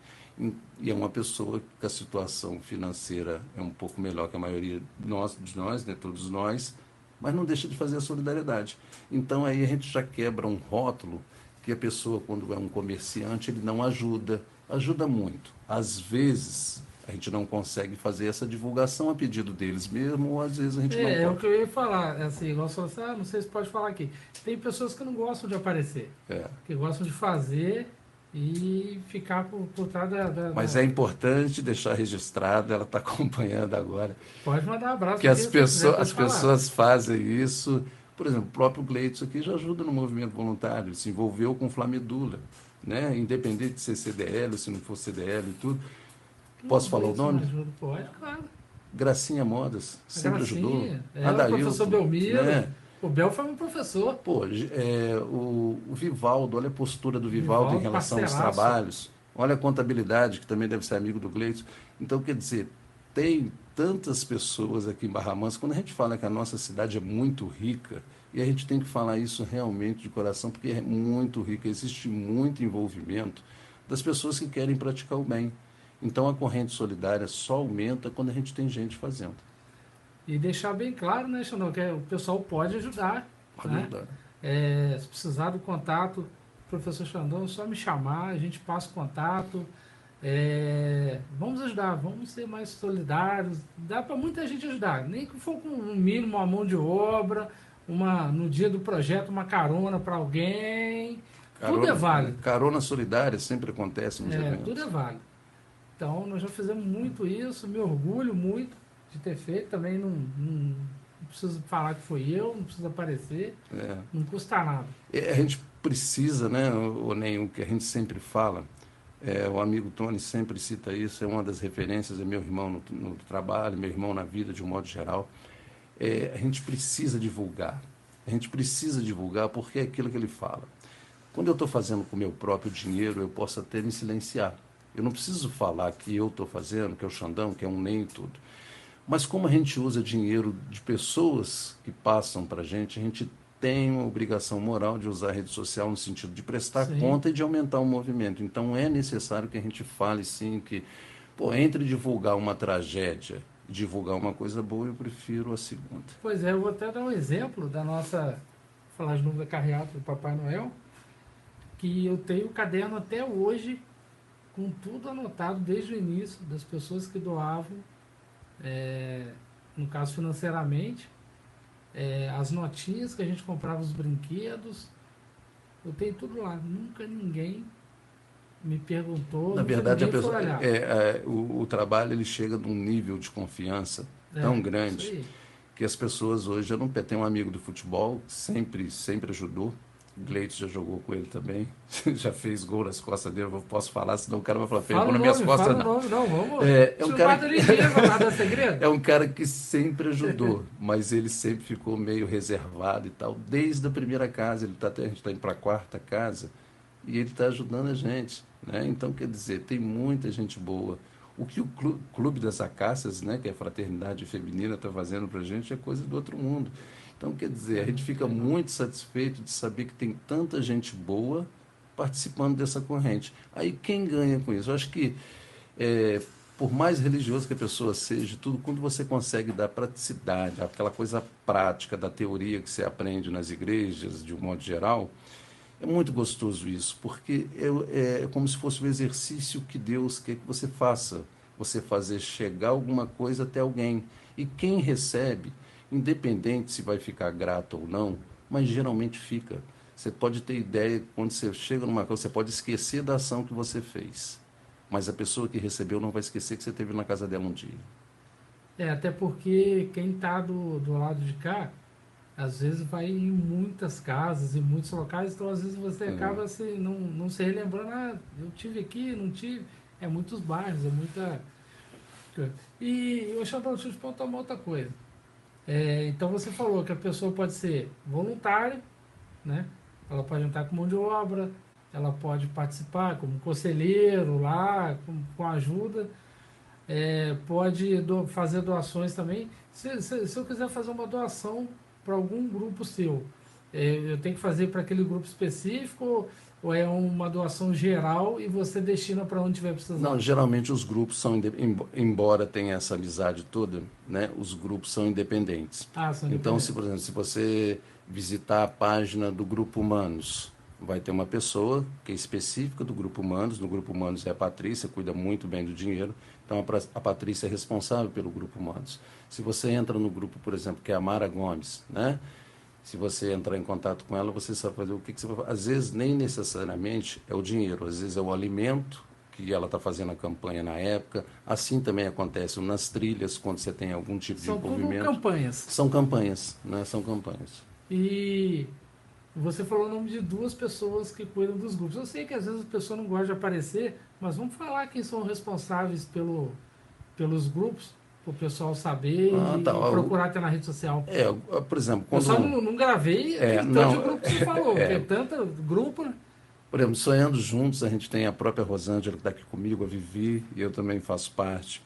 E é uma pessoa que a situação financeira é um pouco melhor que a maioria de nós, né, todos nós, mas não deixa de fazer a solidariedade. Então aí a gente já quebra um rótulo que a pessoa, quando é um comerciante, ele não ajuda. Ajuda muito. Às vezes a gente não consegue fazer essa divulgação a pedido deles mesmo, ou às vezes a gente não É o pode. que eu ia falar, assim, igual você falou assim, não sei se pode falar aqui. Tem pessoas que não gostam de aparecer, É. que gostam de fazer e ficar por trás Mas é importante deixar registrado, ela está acompanhando agora, Pode mandar um abraço que para quem você quiser, as pode falar. pessoas fazem isso. Por exemplo, o próprio Gleitson aqui já ajuda no movimento voluntário, ele se envolveu com Flamedula, né? Independente de ser CDL, se não for CDL e tudo. Não, Posso o falar o Gleidson não nome? ajuda, pode, claro. Gracinha Modas, A sempre ajudou. Gracinha, o professor Adailton, Belmiro, né? o Bel foi meu professor, Pô, o Vivaldo, olha a postura do Vivaldo em Vivaldo, relação aos parceiraço. trabalhos. Olha a contabilidade, que também deve ser amigo do Gleitson. Então, quer dizer, tem tantas pessoas aqui em Barra Mansa. Quando a gente fala que a nossa cidade é muito rica, e a gente tem que falar isso realmente de coração, porque é muito rica, existe muito envolvimento das pessoas que querem praticar o bem. Então, a corrente solidária só aumenta quando a gente tem gente fazendo. E deixar bem claro, né, Xandão, que o pessoal pode ajudar, Pode né? ajudar. Se precisar do contato, professor Xandão, é só me chamar, a gente passa o contato. Vamos ajudar, vamos ser mais solidários. Dá para muita gente ajudar, nem que for com um mínimo, uma mão de obra, no dia do projeto, uma carona para alguém. Tudo é Carona, válido. carona solidária sempre acontece nos Tudo é eventos. válido. Então, nós já fizemos muito isso, me orgulho muito. de ter feito, também não preciso falar que foi eu, não precisa aparecer, não custa nada. A gente precisa, né, o Ney, o que a gente sempre fala, o amigo Tony sempre cita isso, é uma das referências, é meu irmão no trabalho, meu irmão na vida de um modo geral. A gente precisa divulgar. A gente precisa divulgar porque é aquilo que ele fala. Quando eu estou fazendo com o meu próprio dinheiro, eu posso até me silenciar. Eu não preciso falar que eu estou fazendo, que é o Xandão, que é um nem e tudo. Mas como a gente usa dinheiro de pessoas que passam para a gente tem uma obrigação moral de usar a rede social no sentido de prestar Sim. conta e de aumentar o movimento. Então é necessário que a gente fale sim que, entre divulgar uma tragédia e divulgar uma coisa boa, eu prefiro a segunda. Pois é, eu vou até dar um exemplo da nossa, falar de novo da carreata do Papai Noel, que eu tenho o caderno até hoje, com tudo anotado desde o início, das pessoas que doavam, no caso financeiramente, as notinhas que a gente comprava os brinquedos, eu tenho tudo lá. Nunca ninguém me perguntou, Na nunca verdade, a ninguém foi pessoa, olhar. o trabalho ele chega num nível de confiança tão Isso grande aí. que as pessoas hoje, eu não tenho um amigo do futebol, que sempre ajudou, o Gleitson já jogou com ele também, já fez gol nas costas dele, eu posso falar, senão o cara vai falar, fez gol nas minhas costas, Fala o não. nome, não, vamos. É um Isso não cara guarda ninguém, vai guardar segredo. é um cara que sempre ajudou, mas ele sempre ficou meio reservado e tal, desde a primeira casa, a gente está indo para a quarta casa, e ele está ajudando a gente, né? Então, quer dizer, tem muita gente boa. O que o Clube das Acácias, né, que é a fraternidade feminina, está fazendo para a gente é coisa do outro mundo. Então, quer dizer, a gente fica Legal. muito satisfeito de saber que tem tanta gente boa participando dessa corrente. Aí, quem ganha com isso? Eu acho que, é, por mais religioso que a pessoa seja, tudo, quando você consegue dar praticidade, aquela coisa prática da teoria que você aprende nas igrejas, de um modo geral, é muito gostoso isso, porque é como se fosse um exercício que Deus quer que você faça. Você fazer chegar alguma coisa até alguém. E quem recebe, independente se vai ficar grato ou não, mas geralmente fica. Você pode ter ideia, quando você chega numa coisa, você pode esquecer da ação que você fez. Mas a pessoa que recebeu não vai esquecer que você esteve na casa dela um dia. Até porque quem está do lado de cá, às vezes vai em muitas casas, em muitos locais, então às vezes você acaba não se relembrando, eu tive aqui, não tive. É muitos bairros, é muita. E eu chamo para te perguntar uma outra coisa. Então você falou que a pessoa pode ser voluntária, né? Ela pode entrar com mão de obra, ela pode participar como conselheiro lá, com ajuda, pode fazer doações também. Se eu quiser fazer uma doação para algum grupo seu, eu tenho que fazer para aquele grupo específico ou é uma doação geral e você destina para onde tiver Não, precisando? geralmente os grupos são, embora tenha essa amizade toda, né, os grupos são independentes. Ah, são Então, independentes. por exemplo, se você visitar a página do Grupo Humanos, vai ter uma pessoa que é específica do Grupo Humanos. No Grupo Humanos é a Patrícia, cuida muito bem do dinheiro. Então, a Patrícia é responsável pelo Grupo Humanos. Se você entra no grupo, por exemplo, que é a Mara Gomes, né? Se você entrar em contato com ela, você sabe fazer o que você vai fazer. Às vezes, nem necessariamente é o dinheiro, às vezes é o alimento que ela está fazendo a campanha na época. Assim também acontece nas trilhas, quando você tem algum tipo de São tudo envolvimento. campanhas. São campanhas, né? São campanhas. E você falou o nome de duas pessoas que cuidam dos grupos. Eu sei que às vezes a pessoa não gosta de aparecer, mas vamos falar quem são responsáveis pelos grupos, para o pessoal saber Ah, tá. e procurar ter na rede social. Por exemplo, Eu só quando. não gravei aquele tanto de Não, grupo que você falou, que é tanto grupo, né? por exemplo, Sonhando Juntos, a gente tem a própria Rosângela que está aqui comigo, a Vivi, e eu também faço parte.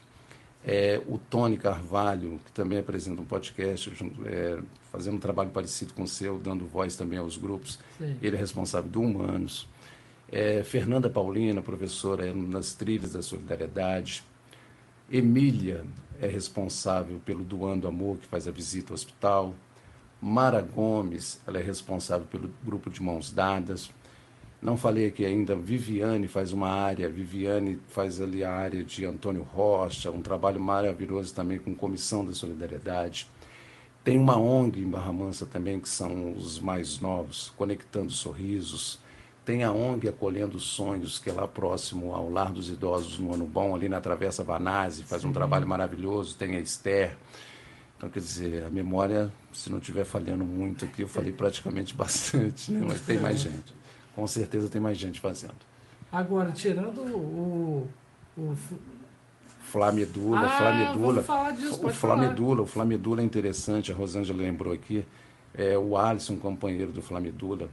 O Tony Carvalho, que também apresenta um podcast, fazendo um trabalho parecido com o seu, dando voz também aos grupos. Sim. Ele é responsável do Humanos. Fernanda Paulina, professora nas Trilhas da Solidariedade. Emília é responsável pelo Doando Amor, que faz a visita ao hospital. Mara Gomes, ela é responsável pelo grupo de Mãos Dadas. Não falei aqui ainda, Viviane faz uma área, Viviane faz ali a área de Antônio Rocha, um trabalho maravilhoso também com Comissão da Solidariedade. Tem uma ONG em Barra Mansa também, que são os mais novos, Conectando Sorrisos. Tem a ONG Acolhendo Sonhos, que é lá próximo ao Lar dos Idosos, no Ano Bom, ali na Travessa Vanazzi, faz um trabalho maravilhoso. Tem a Esther. Então, quer dizer, a memória, se não estiver falhando muito aqui, eu falei praticamente bastante, né? Mas tem mais gente. Com certeza tem mais gente fazendo. Agora, tirando o Flamedula, vamos falar disso, pode falar. O Flamedula é interessante, a Rosângela lembrou aqui. O Alisson, companheiro do Flamedula,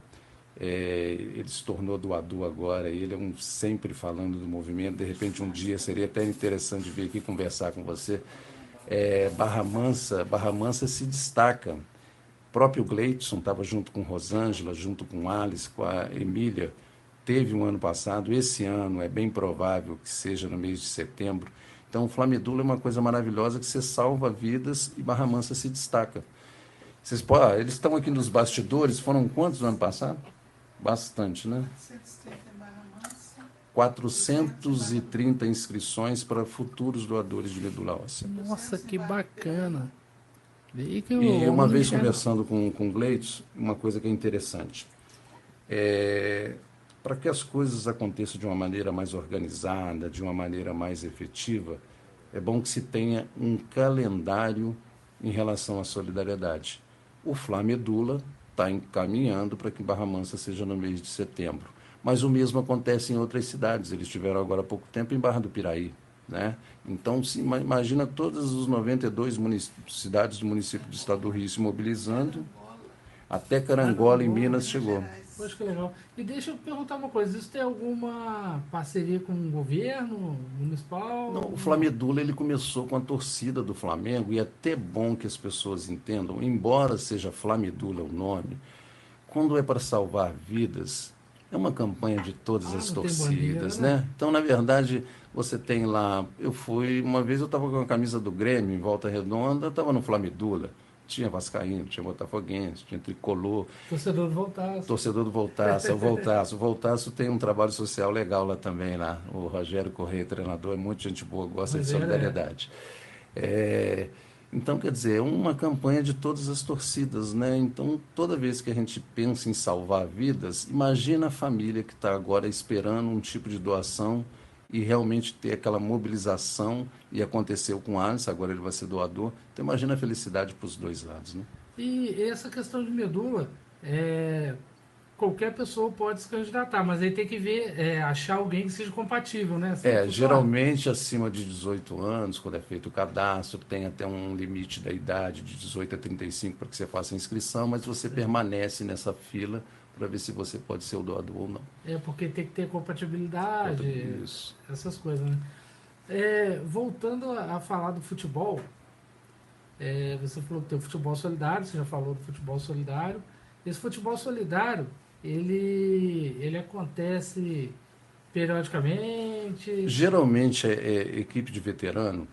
ele se tornou doador agora, ele é sempre falando do movimento. De repente, um dia seria até interessante vir aqui conversar com você. Barra Mansa se destaca. O próprio Gleidson estava junto com Rosângela, junto com Alice, com a Emília. Teve um ano passado, esse ano é bem provável que seja no mês de setembro. Então, o Flamedula é uma coisa maravilhosa que você salva vidas e Barra Mansa se destaca. Eles estão aqui nos bastidores, foram quantos no ano passado? Bastante, né? 430 inscrições para futuros doadores de medula óssea. Nossa, que bacana. E uma vez conversando com o Gleitz, uma coisa que é interessante. Para que as coisas aconteçam de uma maneira mais organizada, de uma maneira mais efetiva, é bom que se tenha um calendário em relação à solidariedade. O Flamedula está encaminhando para que Barra Mansa seja no mês de setembro. Mas o mesmo acontece em outras cidades. Eles estiveram agora há pouco tempo em Barra do Piraí, né? Então, imagina todas as 92 cidades do município do estado do Rio se mobilizando. Até Carangola, em Minas, chegou. Poxa, que legal. E deixa eu perguntar uma coisa, isso tem alguma parceria com o governo municipal? Não, o Flamedula, ele começou com a torcida do Flamengo, e é até bom que as pessoas entendam, embora seja Flamedula o nome, quando é para salvar vidas, é uma campanha de todas as torcidas, bandeira, né? Então, na verdade, você tem lá, uma vez eu estava com a camisa do Grêmio em Volta Redonda, estava no Flamedula. Tinha vascaíno, tinha botafoguense, tinha tricolor. Torcedor do Voltaço. Torcedor do Voltaço, o Voltaço. O Voltaço tem um trabalho social legal lá também, lá. O Rogério Correia, treinador, é muito gente boa, gosta de solidariedade. Então, quer dizer, é uma campanha de todas as torcidas, né? Então, toda vez que a gente pensa em salvar vidas, imagina a família que está agora esperando um tipo de doação e realmente ter aquela mobilização, e aconteceu com o Alisson, agora ele vai ser doador. Então, imagina a felicidade para os dois lados, né? E essa questão de medula, qualquer pessoa pode se candidatar, mas aí tem que ver, achar alguém que seja compatível, né? Geralmente acima de 18 anos, quando é feito o cadastro, tem até um limite da idade de 18 a 35 para que você faça a inscrição, mas você permanece nessa fila para ver se você pode ser o doador ou não. Porque tem que ter compatibilidade, Isso. Essas coisas, né? Voltando a falar do futebol, você falou que tem o futebol solidário, você já falou do futebol solidário. Esse futebol solidário, ele acontece periodicamente? Geralmente equipe de veterano,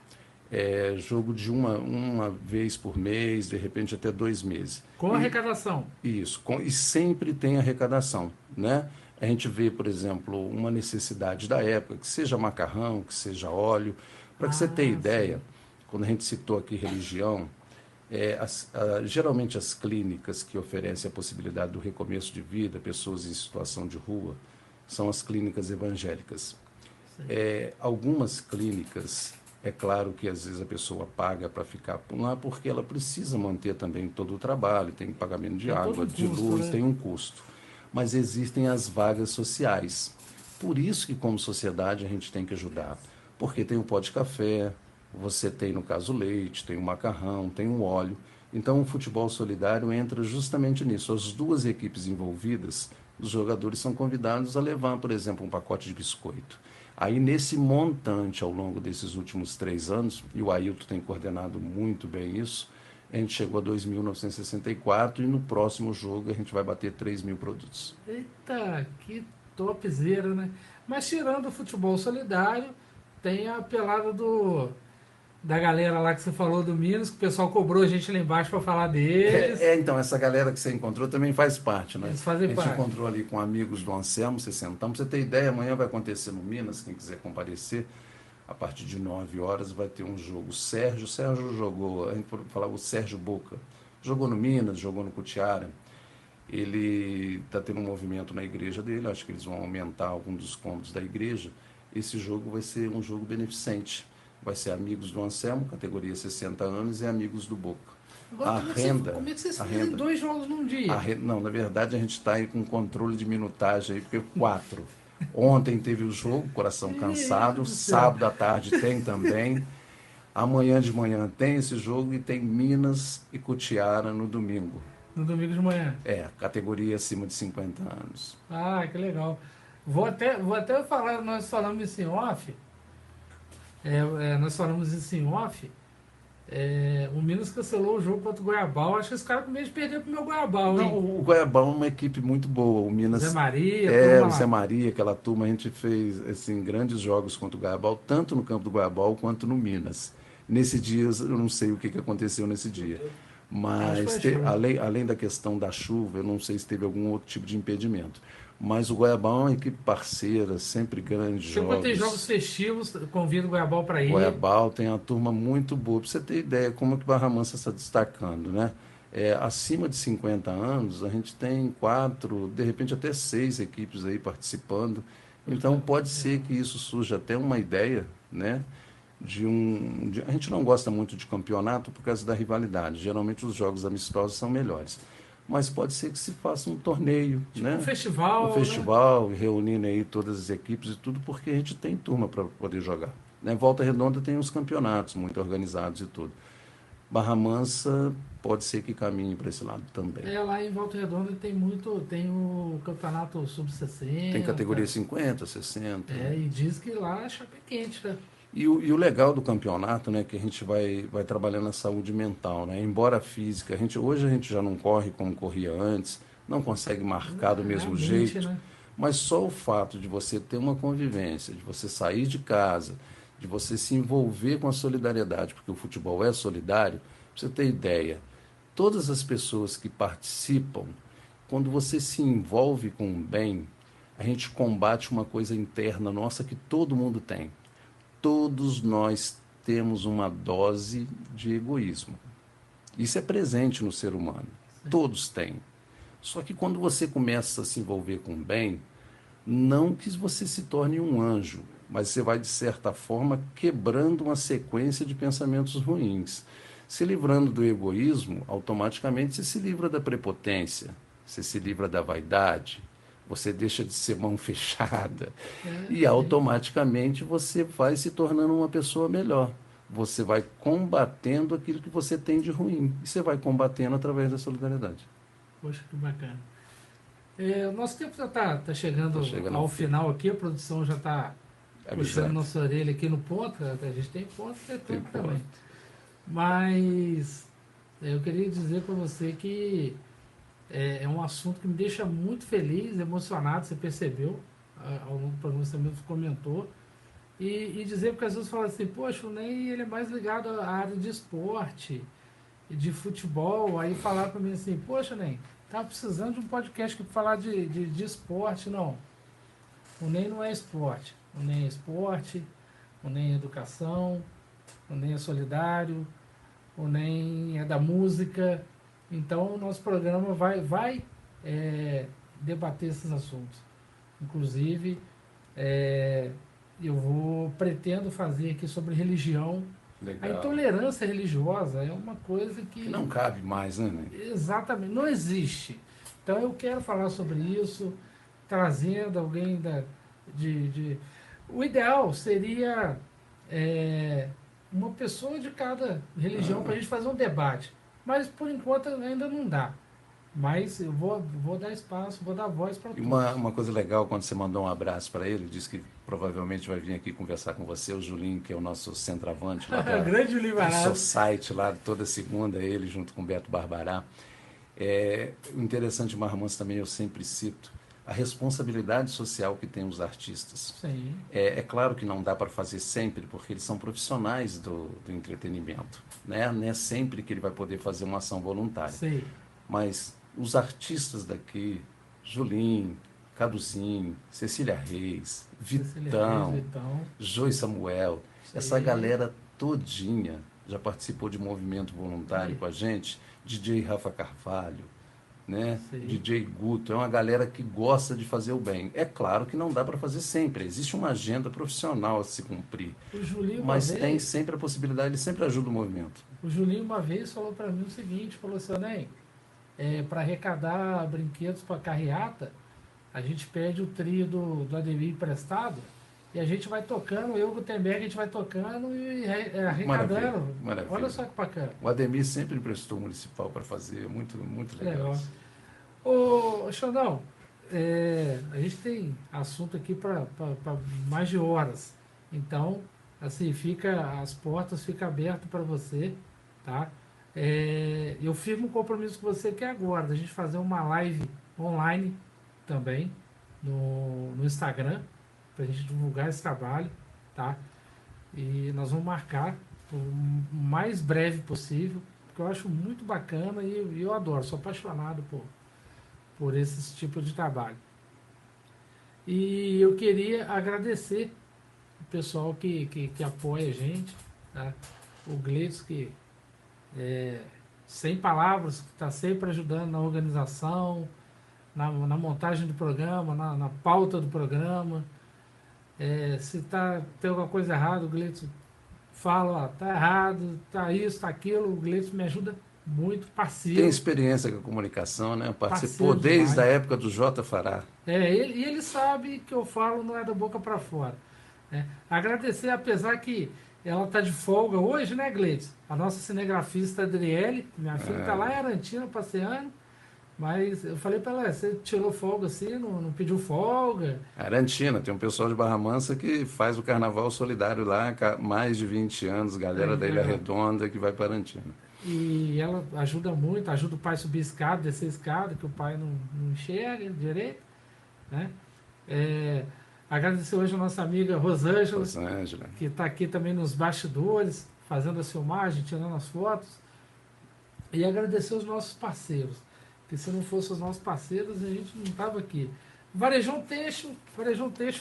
jogo de uma vez por mês, de repente até 2 meses. Com arrecadação? Isso, e sempre tem arrecadação, né? A gente vê, por exemplo, uma necessidade da época, que seja macarrão, que seja óleo. Para que você tenha ideia, quando a gente citou aqui religião, geralmente as clínicas que oferecem a possibilidade do recomeço de vida, pessoas em situação de rua, são as clínicas evangélicas. Algumas clínicas, é claro que às vezes a pessoa paga para ficar por lá, porque ela precisa manter também todo o trabalho, tem pagamento de água, de luz, tem um custo. Mas existem as vagas sociais. Por isso que, como sociedade, a gente tem que ajudar. Porque tem o pó de café, você tem, no caso, leite, tem o macarrão, tem o óleo. Então, o futebol solidário entra justamente nisso. As duas equipes envolvidas, os jogadores são convidados a levar, por exemplo, um pacote de biscoito. Aí, nesse montante, ao longo desses últimos 3 anos, e o Ailton tem coordenado muito bem isso, a gente chegou a 2.964 e no próximo jogo a gente vai bater 3.000 produtos. Eita, que topzera, né? Mas tirando o futebol solidário, tem a pelada da galera lá que você falou do Minas, que o pessoal cobrou a gente lá embaixo para falar deles. Então, essa galera que você encontrou também faz parte, né? Eles fazem parte. A gente encontrou ali com amigos do Anselmo, você sentamos. Pra você ter ideia, amanhã vai acontecer no Minas, quem quiser comparecer, a partir de 9 horas vai ter um jogo. O Sérgio jogou, a gente falava o Sérgio Boca, jogou no Minas, jogou no Cutiara. Ele está tendo um movimento na igreja dele, acho que eles vão aumentar algum dos cômodos da igreja. Esse jogo vai ser um jogo beneficente. Vai ser Amigos do Anselmo, categoria 60 anos, e Amigos do Boca. Agora, como é que vocês fazem 2 jogos num dia? Não, na verdade a gente está aí com controle de minutagem, aí, porque 4. Ontem teve o jogo, coração cansado, sábado à tarde tem também. Amanhã de manhã tem esse jogo e tem Minas e Cutiara no domingo. No domingo de manhã? Categoria acima de 50 anos. Ah, que legal. Vou até falar, nós falamos isso em off. Nós falamos isso em off. O Minas cancelou o jogo contra o Goiabal. Acho que esse cara com medo de perder pro meu Goiabal, hein? Não, o Goiabal é uma equipe muito boa. O Minas. Zé Maria, o Zé Maria, aquela turma, a gente fez assim, grandes jogos contra o Goiabal, tanto no campo do Goiabal quanto no Minas. Nesse dia, eu não sei o que aconteceu nesse dia. Mas, além da questão da chuva, eu não sei se teve algum outro tipo de impedimento. Mas o Goiabal é uma equipe parceira, sempre grandes jogos. Quando tem jogos festivos, convido o Goiabal para ir. O Goiabal tem uma turma muito boa. Para você ter ideia como que o Barra Mansa está destacando, né? Acima de 50 anos, a gente tem 4, de repente até 6 equipes aí participando. Então, pode ser que isso surja até uma ideia, né? A gente não gosta muito de campeonato por causa da rivalidade. Geralmente, os jogos amistosos são melhores. Mas pode ser que se faça um torneio, né? Um festival. Um festival, né? Reunindo aí todas as equipes e tudo, porque a gente tem turma para poder jogar. Né? Volta Redonda tem uns campeonatos muito organizados e tudo. Barra Mansa pode ser que caminhe para esse lado também. Lá em Volta Redonda tem o campeonato sub-60. Tem categoria 50, 60. E diz que lá a chapa é quente, né? E o legal do campeonato, né, que a gente vai trabalhando a saúde mental, né? Embora a física, hoje a gente já não corre como corria antes, não consegue marcar do mesmo jeito, né? Mas só o fato de você ter uma convivência, de você sair de casa, de você se envolver com a solidariedade, porque o futebol é solidário, pra você ter ideia, todas as pessoas que participam, quando você se envolve com o bem, a gente combate uma coisa interna nossa que todo mundo tem. Todos nós temos uma dose de egoísmo. Isso é presente no ser humano. Sim. Todos têm. Só que quando você começa a se envolver com o bem, não que você se torne um anjo, mas você vai, de certa forma, quebrando uma sequência de pensamentos ruins. Se livrando do egoísmo, automaticamente você se livra da prepotência, você se livra da vaidade, você deixa de ser mão fechada e automaticamente você vai se tornando uma pessoa melhor. Você vai combatendo aquilo que você tem de ruim e você vai combatendo através da solidariedade. Poxa, que bacana. O nosso tempo já está chegando ao final aqui, a produção já está puxando nossa orelha aqui no ponto, a gente tem ponto e tem tudo também. Mas eu queria dizer para você que é um assunto que me deixa muito feliz, emocionado, você percebeu, ao longo do programa você mesmo comentou, e dizer, porque às vezes fala assim, poxa, o Ney ele é mais ligado à área de esporte, de futebol, aí falar para mim assim, poxa, Ney, estava precisando de um podcast que falar de esporte. Não, o Ney não é esporte, o Ney é esporte, o Ney é educação, o Ney é solidário, o Ney é da música. Então, o nosso programa vai debater esses assuntos. Inclusive, pretendo fazer aqui sobre religião. Legal. A intolerância religiosa é uma coisa que não cabe mais, né? Exatamente, não existe. Então, eu quero falar sobre isso, trazendo alguém O ideal seria uma pessoa de cada religião para a gente fazer um debate. Mas, por enquanto, ainda não dá. Mas eu vou dar espaço, vou dar voz para todos. Uma coisa legal, quando você mandou um abraço para ele, disse que provavelmente vai vir aqui conversar com você, o Julinho, que é o nosso centroavante lá grande Julinho Barato. Do site lá, toda segunda, ele junto com o Beto Barbará. O interessante de Barra Mansa também, eu sempre cito, a responsabilidade social que tem os artistas. Sim. É claro que não dá para fazer sempre, porque eles são profissionais do entretenimento. Né? Não é sempre que ele vai poder fazer uma ação voluntária. Sim. Mas os artistas daqui, Julinho, Caduzinho, Cecília Reis, Vitão, Joy Samuel, sim, essa galera todinha já participou de movimento voluntário com a gente, DJ Rafa Carvalho, né? Sim. DJ Guto, é uma galera que gosta de fazer o bem. É claro que não dá para fazer sempre, existe uma agenda profissional a se cumprir, O Julinho uma mas tem vez, sempre a possibilidade, ele sempre ajuda o movimento. o Julinho uma vez falou para mim o seguinte, falou assim, Ney, para arrecadar brinquedos para carreata, a gente pede o trio do Ademir emprestado e a gente vai tocando, eu e o Gutenberg, a gente vai tocando e Maravilha, arrecadando. Olha maravilha. só que bacana. O Ademir sempre emprestou o municipal para fazer, muito, muito legal Legal. isso. Ô, Xandão, a gente tem assunto aqui para mais de horas. Então, assim, as portas ficam abertas para você, tá? Eu firmo um compromisso com você que é agora, da gente fazer uma live online também no Instagram, para a gente divulgar esse trabalho, tá? E nós vamos marcar o mais breve possível, porque eu acho muito bacana e eu adoro, sou apaixonado por esse tipo de trabalho. E eu queria agradecer o pessoal que apoia a gente, tá? O Gleitson, que sem palavras, que está sempre ajudando na organização, na montagem do programa, na pauta do programa. Se tem alguma coisa errada, o Gleitson fala, ó, tá errado, tá isso, tá aquilo, o Gleitson me ajuda muito, Tem parceiro, experiência com a comunicação, né? Participou parceiro desde a demais. época do J. Fará. Ele sabe que eu falo não é da boca para fora. Né? Agradecer, apesar que ela tá de folga hoje, né, Gleides? A nossa cinegrafista Adriele, minha filha, tá lá em Arantina passeando, mas eu falei para ela, você tirou folga assim, não pediu folga? Arantina, tem um pessoal de Barra Mansa que faz o carnaval solidário lá há mais de 20 anos, galera Aí, da Ilha Redonda que vai para Arantina. e ela ajuda muito, ajuda o pai a subir escada, descer escada, que o pai não enxerga direito, né? É, agradecer hoje a nossa amiga Rosângela, Rosângela. que está aqui também nos bastidores, fazendo a filmagem, tirando as fotos. E agradecer os nossos parceiros, que se não fossem os nossos parceiros, a gente não estava aqui. Varejão Teixo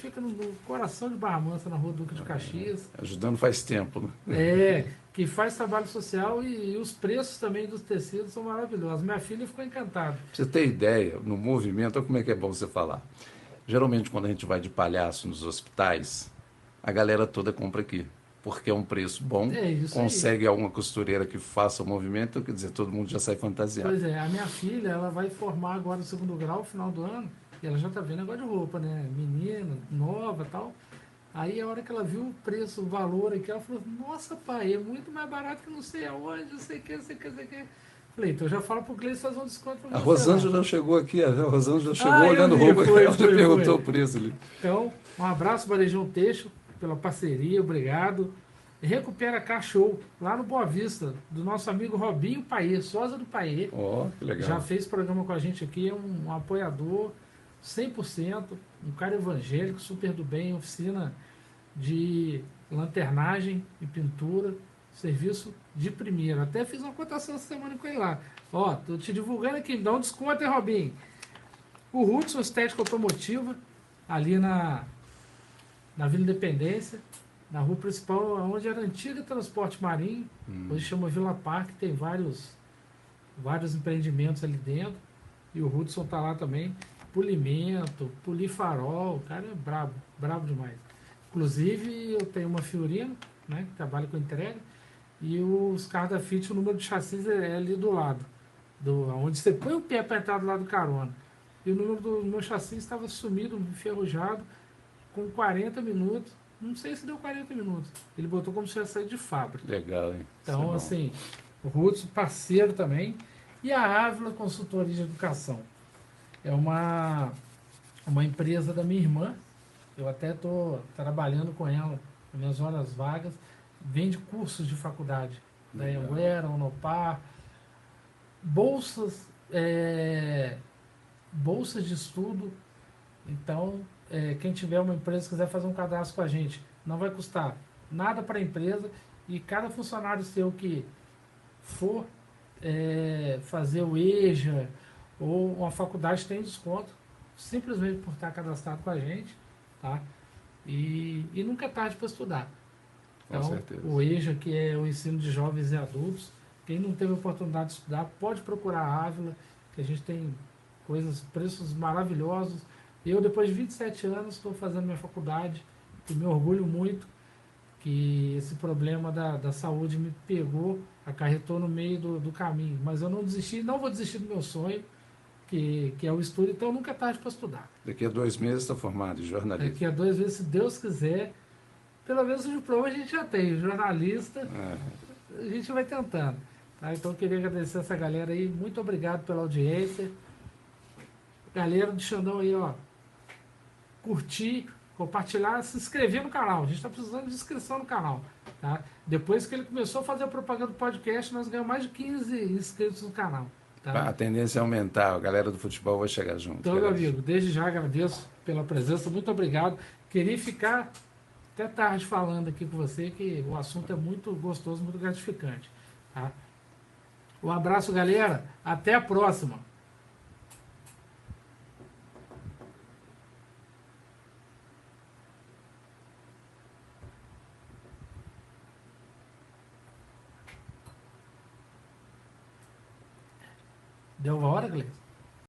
fica no coração de Barra Mansa, na rua Duque de Caxias. Ajudando faz tempo, né? Que faz trabalho social e os preços também dos tecidos são maravilhosos. Minha filha ficou encantada. Pra você ter ideia, no movimento, olha como é que é bom você falar. Geralmente, quando a gente vai de palhaço nos hospitais, a galera toda compra aqui. Porque é um preço bom, É isso aí. consegue alguma costureira que faça o movimento, quer dizer, todo mundo já sai fantasiado. Pois é, a minha filha, ela vai formar agora no segundo grau, no final do ano, e ela já tá vendo negócio de roupa, né? Menina, nova e tal. Aí a hora que ela viu o preço, o valor aqui, ela falou, nossa pai, é muito mais barato que não sei aonde, não sei o que, não sei o que, não sei o que. Falei, então já fala pro Gleice fazer um desconto pra A você lá. Rosângela chegou aqui, a Rosângela chegou Ah, eu olhando vi, roupa, foi, ela já foi, perguntou foi. o preço ali. Então, um abraço, Varejão Teixo, pela parceria, obrigado. Recupera Cachorro, lá no Boa Vista, do nosso amigo Robinho Paê, sósia do Paê. Ó, que legal. Já fez programa com a gente aqui, é um apoiador 100%, um cara evangélico, super do bem, oficina de lanternagem e pintura, serviço de primeira. Até fiz uma cotação essa semana com ele lá. Ó, tô te divulgando aqui, me dá um desconto, hein, Robinho? O Hudson Estética Automotiva, ali na Vila Independência, na rua principal, onde era antiga Transporte Marinho, hoje chama Vila Parque, tem vários empreendimentos ali dentro, e o Hudson tá lá também, polimento, polifarol, o cara é brabo, brabo demais. Inclusive, eu tenho uma Fiorino, né, que trabalha com entrega, e os carros da Fiat, o número de chassis é ali do lado, onde você põe o pé para entrar do lado do carona. E o número do meu chassi estava sumido, enferrujado, com 40 minutos. Não sei se deu 40 minutos. Ele botou como se tivesse saído de fábrica. Legal, hein? Então, assim, o Hudson, parceiro também. E a Ávila Consultoria de Educação. É uma empresa da minha irmã. Eu até estou trabalhando com ela nas minhas horas vagas. Vende cursos de faculdade. Da Anhanguera, Unopar. Bolsas de estudo. Então, quem tiver uma empresa quiser fazer um cadastro com a gente, não vai custar nada para a empresa, e cada funcionário seu que for fazer o EJA ou uma faculdade tem desconto, simplesmente por estar cadastrado com a gente, tá? E nunca é tarde para estudar. Então, com certeza. O EJA, que é o ensino de jovens e adultos, quem não teve oportunidade de estudar, pode procurar a Ávila, que a gente tem preços maravilhosos. Eu, depois de 27 anos, estou fazendo minha faculdade e me orgulho muito que esse problema da saúde me pegou, acarretou no meio do caminho. Mas eu não desisti, não vou desistir do meu sonho, que é o estudo, então nunca é tarde para estudar. Daqui a 2 meses está formado em jornalismo. Daqui a 2 meses, se Deus quiser, pelo menos o diploma a gente já tem, jornalista, a gente vai tentando. Tá? Então eu queria agradecer essa galera aí, muito obrigado pela audiência. Galera do Xandão aí, ó, curtir, compartilhar, se inscrever no canal. A gente está precisando de inscrição no canal. Tá? Depois que ele começou a fazer a propaganda do podcast, nós ganhamos mais de 15 inscritos no canal. Tá? A tendência é aumentar, a galera do futebol vai chegar junto. Então, meu amigo, desde já agradeço pela presença, muito obrigado. Queria ficar até tarde falando aqui com você, que o assunto é muito gostoso, muito gratificante. Tá? Um abraço, galera. Até a próxima. Deu uma hora, Gleice?